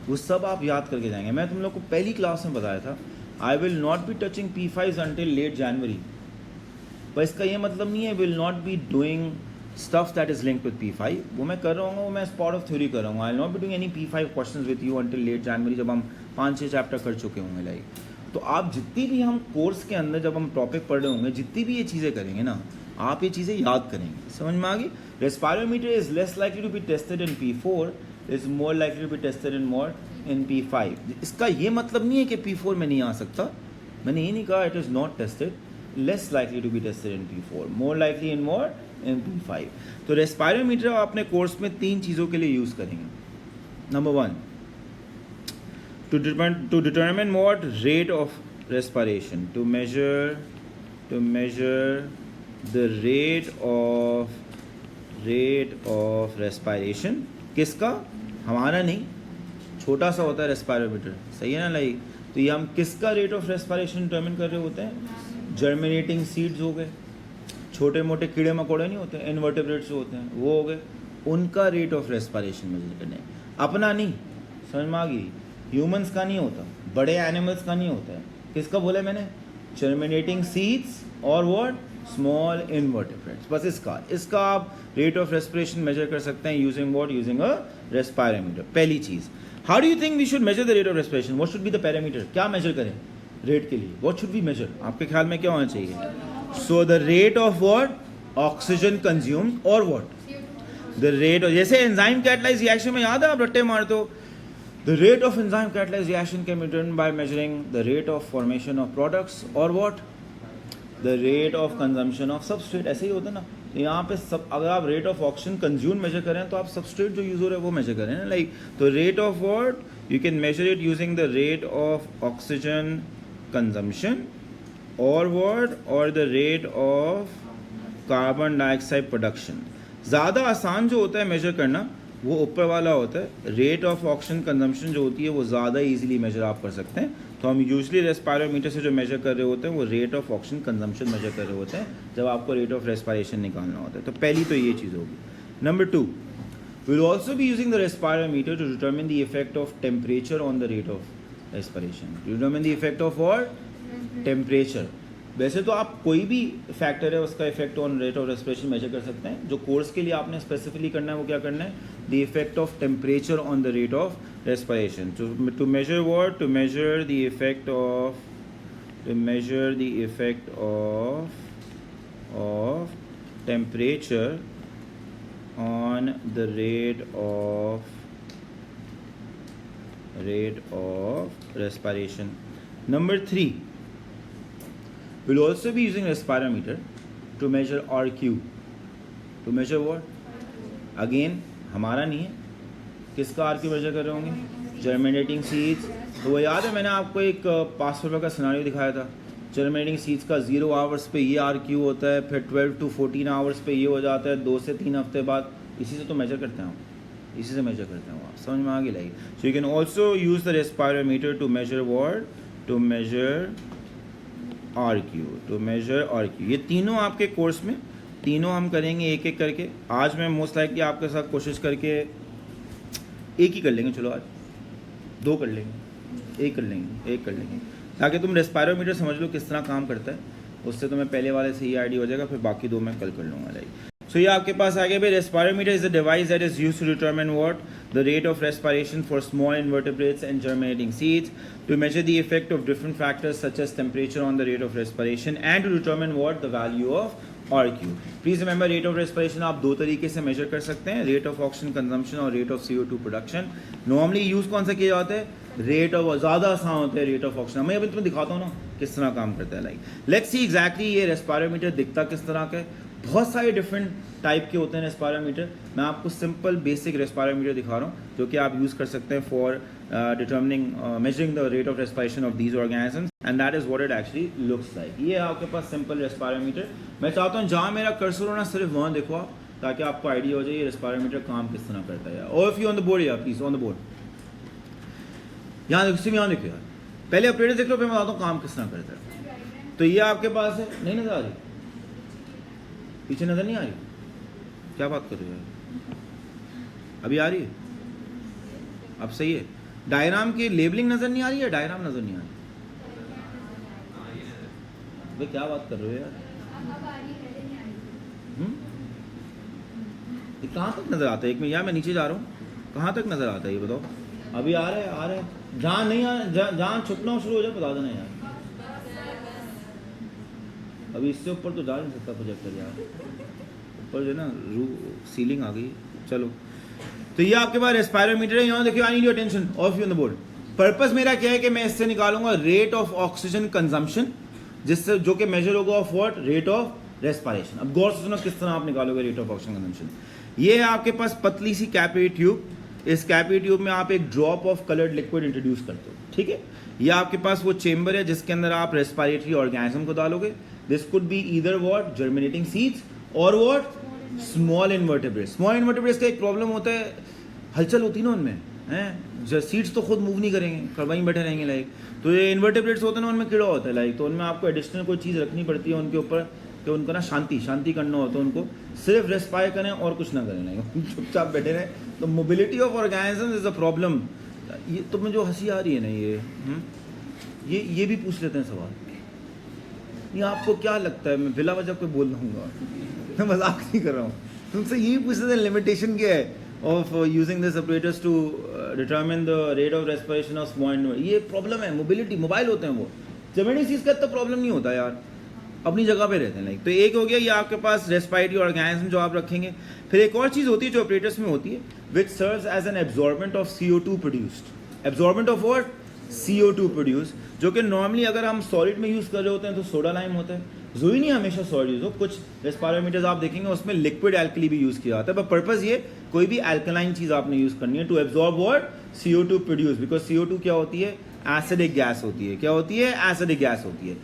वो सब आप याद करके जाएंगे। मैं तुम लोग को पहली क्लास में बताया था I will not be touching P5 until late January, पर इसका ये मतलब नहीं है will not be doing stuff that is linked with P5। वो मैं कर रहा हूँ, वो मैं पार्ट ऑफ थ्योरी कर रहा हूँ। I will not be doing any P5 questions with you until late January, जब हम 5-6 चैप्टर कर चुके होंगे लाइक। तो आप जितनी भी हम कोर्स के अंदर जब हम टॉपिक पढ़ रहे होंगे, जितनी भी ये चीज़ें करेंगे ना, आप ये चीज़ें याद करेंगे। समझ में आ गई? Respirometer is less likely to be tested in P4, is more likely to be tested in P5। इसका ये मतलब नहीं है कि P4 में नहीं आ सकता, मैंने ये नहीं कहा it is not tested, less likely to be tested in P4, more likely in P5। तो रेस्पायरोमीटर आप अपने कोर्स में 3 चीज़ों के लिए यूज़ करेंगे। Number 1, to determine what rate of respiration, to measure the rate of respiration। किसका? हमारा नहीं, छोटा सा होता है रेस्पायरोमीटर, सही है ना लाइक। तो ये हम किसका रेट ऑफ रेस्पायरेशन डिटरमिन कर रहे होते हैं? जर्मिनेटिंग सीड्स हो गए, छोटे मोटे कीड़े मकोड़े नहीं होते, इनवर्टेब्रेट्स जो होते हैं वो हो गए, उनका रेट ऑफ रेस्पायरेशन मेजर करना है, अपना नहीं। समझ में आ गई? ह्यूमंस का नहीं होता, बड़े एनिमल्स का नहीं होता है। किसका बोला मैंने? जर्मिनेटिंग सीड्स और व्हाट? Small invertebrates. बस इसका आप रेट ऑफ रेस्पिरेशन मेजर कर सकते हैं using what? Using a respirometer. पहली चीज, how do you think we should measure the rate of respiration? What should be the parameter? क्या मेजर करें रेट के लिए? What should be measure? आपके ख्याल में क्या होना चाहिए? So the rate of what? Oxygen consumed और व्हाट? द रेट ऑफ, जैसे एंजाइम कैटालाइज रिएक्शन में याद है आप रट्टे मारते हो, the rate of enzyme catalyzed reaction can be determined by measuring the rate of formation of products or what? The rate of consumption of substrate। ऐसे ही होता है ना। तो यहाँ पे सब, अगर आप rate of oxygen consume measure करें तो आप सबस्ट्रेट जो यूज हो रहा है वो मेजर करें ना लाइक। तो rate of what? You can measure it using the rate of oxygen consumption और व्हाट? और the rate of carbon dioxide production. ज़्यादा आसान जो होता है मेजर करना वो ऊपर वाला होता है। रेट ऑफ ऑक्सीजन कंजम्पशन जो होती है वो ज़्यादा इजीली मेजर आप कर सकते हैं। तो हम यूजली रेस्पायरोमीटर से जो मेजर कर रहे होते हैं वो rate of oxygen consumption measure कर रहे होते हैं जब आपको रेट ऑफ रेस्पायरेशन निकालना होता है। तो पहली तो ये चीज़ होगी। Number 2, we will also be using the respirometer to determine the effect of temperature on the rate of respiration. To determine the effect of what? Temperature. वैसे तो आप कोई भी फैक्टर है उसका effect on rate of respiration measure कर सकते हैं। जो कोर्स के लिए आपने स्पेसिफिकली करना है वो क्या करना है? The effect of temperature on the rate of respiration. To measure what? To measure the effect of temperature on the rate of respiration. Number 3, we'll also be using respirometer to measure RQ. To measure what? Again, हमारा नहीं है, किसका RQ major कर रहे होंगे? Germinating seeds. तो वो याद है मैंने आपको एक पासवर्ड का सिनारियो दिखाया था। जर्मिनेटिंग सीड्स का 0 आवर्स पे ये RQ होता है, फिर 12 to 14 आवर्स पे ये हो जाता है, 2 से 3 हफ्ते बाद। इसी से तो मेजर करते हैं हम, इसी से मेजर करते हैं। आप समझ में आ गई like. So you can also use the respirometer to measure what? To measure RQ। ये तीनों आपके कोर्स में, तीनों हम करेंगे एक एक करके। आज मैं मोस्ट लाइकली आपके साथ कोशिश करके एक ही कर लेंगे, चलो आज 2 कर लेंगे, एक कर लेंगे ताकि तुम रेस्पायरोमीटर समझ लो किस तरह काम करता है। उससे तुम्हें पहले वाले से ये आइडिया हो जाएगा, फिर बाकी 2 मैं कल कर लूँगा लाइक। सो ये आपके पास आ गया भाई। Respirometer is a device that is used to determine what? The rate of respiration for small invertebrates and germinating seeds, to measure the effect of different factors such as temperature on the rate of respiration and to determine what? The value of RQ. Please remember, rate of respiration आप 2 तरीके से measure कर सकते हैं, rate of oxygen consumption और rate of CO2 production. Normally use कौन सा किया जाता है? Rate of, ज़्यादा आसान होता है rate of oxygen। मैं अभी तुम्हें दिखाता हूँ ना किस तरह काम करता है लाइक। Let's see exactly ये रेस्पायरोमीटर दिखता किस तरह का है। बहुत सारे डिफरेंट टाइप के होते हैं रेस्पायरोमीटर। मैं आपको सिंपल बेसिक रेस्पायरोमीटर दिखा रहा हूँ जो कि आप यूज़ कर सकते हैं for determining measuring the rate of respiration of these organisms, and that is what it actually looks like. ये है आपके पास सिंपल रेस्पायरोमीटर। मैं चाहता हूँ जहाँ मेरा कर्सर हो ना सिर्फ वहाँ देखो आप, ताकि आपको आइडिया हो जाए ये रेस्पायरोमीटर काम किस तरह करता है। और if you on the board यार, प्लीज ऑन द बोर्ड, यहाँ देखो, सिर्फ यहाँ देखो यार, पहले ऑपरेटर देख लो, फिर मैं बताता हूँ काम किस तरह करता है। तो ये आपके पास है, नहीं नजर आ रही? पीछे नजर नहीं आ रही? क्या बात कर रहे हो? अभी आ रही है? अब सही है? डायग्राम की लेबलिंग नजर नहीं आ रही है? डायग्राम नजर नहीं आ रही? भाई क्या बात कर रहे हो यार? ये कहाँ तक नजर आता है? एक मिनट यार, मैं नीचे जा रहा हूँ, कहाँ तक नजर आता है ये बताओ? अभी आ रहा है, आ रहा है। जहाँ नहीं आ, जहाँ छुपना शुरू हो जाए बता देना यार। अभी इससे ऊपर तो जा नहीं सकता प्रोजेक्टर यार, ऊपर जो है ना सीलिंग आ गई। चलो, तो ये आपके पास रेस्पायरोमीटर है। यहाँ देखियो, I need your attention, all of you on the board. Purpose मेरा क्या है कि मैं इससे निकालूंगा रेट ऑफ ऑक्सीजन कंजम्पशन, जिससे जो कि मेजर होगा of what? Rate of respiration. अब गौर से सुनो किस तरह आप निकालोगे रेट ऑफ ऑक्सीजन कंजम्पशन। ये है आपके पास पतली सी कैपिलरी ट्यूब। इस कैपिलरी ट्यूब में आप एक drop of coloured liquid introduce करते हो, ठीक है। ये आपके पास वो चेंबर है जिसके अंदर आप रेस्पायरेटरी ऑर्गेनिज्म को डालोगे। This could be either what? Germinating seeds और व्हाट? स्मॉल इन्वर्टेब्रेट्स। स्मॉल इन्वर्टेब्रेट्स का एक प्रॉब्लम होता है, हलचल होती है ना उनमें, हैं जो सीड्स तो खुद मूव नहीं करेंगे, वहीं बैठे रहेंगे लाइक। तो ये इन्वर्टेब्रेट्स होते हैं ना, उनमें कीड़ा होता है लाइक, तो उनमें आपको एडिशनल कोई चीज़ रखनी पड़ती है उनके ऊपर कि उनको ना शांति करना होता है, उनको सिर्फ रेस्पायर करें और कुछ ना करें लाइक, चुपचाप बैठे रहें। तो mobility of organism is a problem. ये तुम्हें जो हंसी आ रही है ना, ये भी पूछ लेते हैं सवाल। ये आपको क्या लगता है मैं बिला वजह कोई बोल रहूँगा? मैं मजाक नहीं कर रहा हूँ, तुमसे यही पूछ लेते हैं लिमिटेशन क्या है of using this apparatus to determine the rate of respiration of small। ये प्रॉब्लम है, मोबिलिटी, मोबाइल होते हैं वो। जर्मेटिक सीड्स का इतना प्रॉब्लम नहीं होता यार, अपनी जगह पे रहते हैं लाइक। तो एक हो गया ये आपके पास रेस्पायरेटरी ऑर्गेनिज्म जो आप रखेंगे। फिर एक और चीज़ होती है जो ऑपरेटर्स में होती है, which serves as an absorbent of CO2 produced. Absorbent of what? CO2 produce, जो कि नॉर्मली अगर हम सॉलिड में यूज़ कर रहे होते हैं तो सोडा लाइम होता है। जरूरी नहीं हमेशा सॉलिड यूज हो, कुछ रेस्पायरोमीटर्स आप देखेंगे उसमें लिक्विड एल्कली भी यूज़ किया जाता है। बट पर्पस ये, कोई भी एल्कलाइन चीज़ आपने यूज़ करनी है to absorb what? CO2 produce. Because CO2 क्या होती है? एसिडिक गैस होती है। क्या होती है? एसिडिक गैस होती है।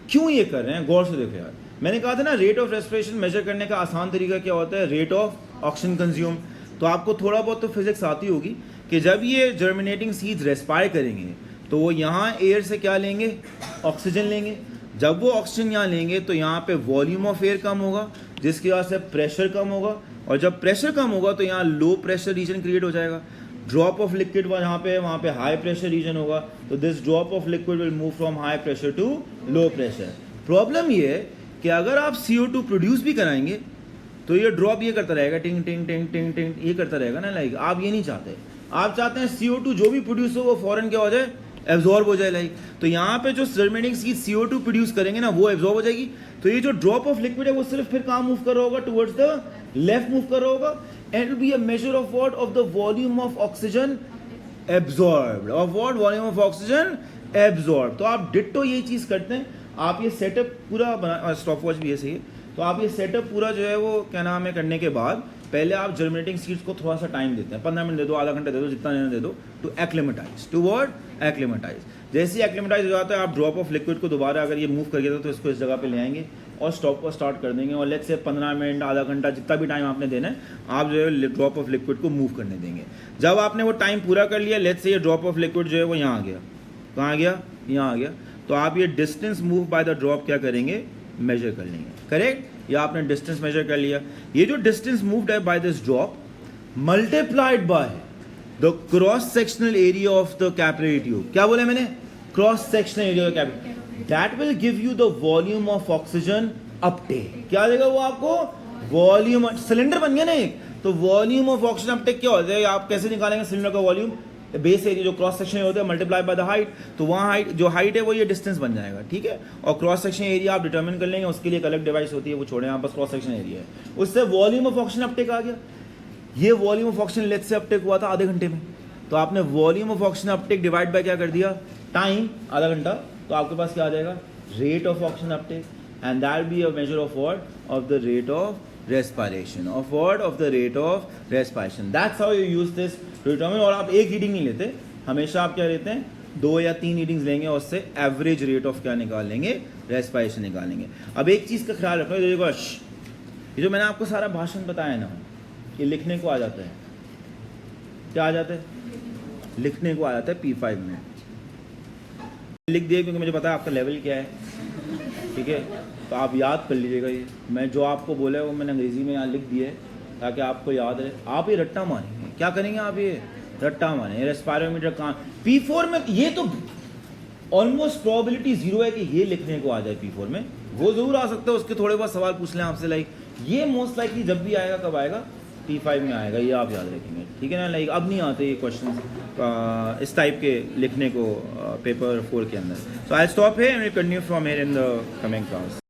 क्यों ये कर रहे हैं? गौर से देखो यार, मैंने कहा था ना रेट ऑफ रेस्पिरेशन मेजर करने का आसान तरीका क्या होता है? Rate of oxygen consume. तो आपको थोड़ा बहुत तो फिजिक्स आती होगी कि जब ये जर्मिनेटिंग सीड्स रेस्पायर करेंगे तो वो यहाँ एयर से क्या लेंगे? ऑक्सीजन लेंगे। जब वो ऑक्सीजन यहाँ लेंगे तो यहाँ पे वॉल्यूम ऑफ एयर कम होगा, जिसकी वजह से प्रेशर कम होगा, और जब प्रेशर कम होगा तो यहाँ लो प्रेशर रीजन क्रिएट हो जाएगा। ड्रॉप ऑफ लिक्विड वहाँ पे हाई प्रेशर रीजन होगा, तो this drop of liquid will move from high pressure to low pressure. Problem ये है कि अगर आप CO2 प्रोड्यूस भी कराएंगे तो ये ड्रॉप ये करता रहेगा, टिंग टिंग टिंग टिंग टिंग, ये करता रहेगा ना लाइक। आप ये नहीं चाहते, आप चाहते हैं CO2 जो भी प्रोड्यूस हो वो फॉरन क्या हो जाए? एब्जॉर्ब हो जाए लाइक। तो यहाँ पे जो जर्मेटिक सीड CO2 प्रोड्यूस करेंगे ना वो एब्जॉर्ब हो जाएगी। तो ये जो ड्रॉप ऑफ लिक्विड है वो सिर्फ फिर कहाँ मूव कर रहा होगा? टुवर्ड्स द लेफ्ट मूव कर रहा होगा। And will be a measure of what? Of the volume of oxygen absorbed. Of what? Volume of oxygen absorb. तो आप डिट्टो यही चीज करते हैं। आप ये सेटअप पूरा बना, स्टॉप वॉच भी ऐसे ही है। तो आप ये सेटअप पूरा जो है वो क्या नाम है करने के बाद पहले आप जर्मिनेटिंग सीड्स को थोड़ा सा टाइम देते हैं, 15 मिनट दे दो, आधा घंटा दे दो, जितना देना दे दो, to acclimatize. To what? Acclimatize. जैसे ही एक्लिमेटाइज हो जाता है आप ड्रॉप ऑफ लिक्विड को दोबारा अगर ये मूव कर गया तो इसको इस जगह पे ले आएंगे और स्टॉप को स्टार्ट कर देंगे, और लेट्स से 15 मिनट, आधा घंटा, जितना भी टाइम आपने देना है आप जो है ड्रॉप ऑफ लिक्विड को मूव करने देंगे। जब आपने वो टाइम पूरा कर लिया, लेट्स से ये ड्रॉप ऑफ लिक्विड जो है वो यहाँ आ गया, कहाँ आ गया? यहाँ आ गया। तो आप ये distance move by the drop क्या करेंगे? मेजर कर लेंगे। करेक्ट? या आपने डिस्टेंस मेजर कर लिया। ये जो डिस्टेंस मूव्ड है by this drop multiplied by the cross sectional area of the capillary tube. क्या बोले मैंने? Cross sectional area of capillary, that will give you the volume of oxygen uptake. क्या देगा वो आपको? वॉल्यूम। सिलेंडर बन गया ना एक, तो वॉल्यूम ऑफ ऑक्सीजन अपटेक क्या होता है? आप कैसे निकालेंगे सिलेंडर का वॉल्यूम? बेस एरिया जो क्रॉस सेक्शन होता है मल्टीप्लाई बाय द हाइट। तो वहाँ हाइट, जो हाइट है वो ये डिस्टेंस बन जाएगा, ठीक है। और क्रॉस सेक्शन एरिया आप डिटरमिन कर लेंगे, उसके लिए एक अलग डिवाइस होती है, वो छोड़े, यहाँ बस क्रॉस सेक्शन एरिया है। उससे वॉल्यूम ऑफ ऑक्सीजन अपटेक आ गया। ये वॉल्यूम ऑफ ऑक्सीजन लेट से अपटेक हुआ था आधे घंटे में, तो आपने volume of oxygen Uptake divide by क्या कर दिया? टाइम, आधा घंटा। तो आपके पास क्या आ जाएगा? Rate of oxygen Uptake. And that be a measure of what? Of the rate of respiration, of what? Of the rate of respiration. That's how you use this to determine। और आप एक reading नहीं लेते, हमेशा आप क्या लेते हैं? 2 या 3 रीडिंग्स लेंगे और उससे एवरेज रेट ऑफ क्या निकाल लेंगे? रेस्पायरेशन निकालेंगे। अब एक चीज़ का ख्याल रखना, देखो ये जो मैंने आपको सारा भाषण बताया ना, ये लिखने को आ जाता है। क्या आ जाता है? लिखने को आ जाता है P5 में। लिख दिए क्योंकि मुझे पता है आपका लेवल क्या है। ठीक है, तो आप याद कर लीजिएगा। ये मैं जो आपको बोला है वो मैंने अंग्रेज़ी में यहाँ लिख दिया है ताकि आपको याद रहे। आप ये रट्टा मानेंगे, क्या करेंगे आप, ये रट्टा माने। रेस्पायरोमीटर कहाँ, P4 में, ये तो ऑलमोस्ट प्रोबेबिलिटी 0 है कि ये लिखने को आ जाए P4 में। वो ज़रूर आ सकता है, उसके थोड़े बहुत सवाल पूछ लें आपसे, लाइक ये मोस्ट लाइकली जब भी आएगा, कब आएगा, P5 में आएगा, ये आप याद रखेंगे, ठीक है ना। लाइक अब नहीं आते ये क्वेश्चन इस टाइप के लिखने को पेपर 4 के अंदर। So I stop here and we continue from here in the coming class.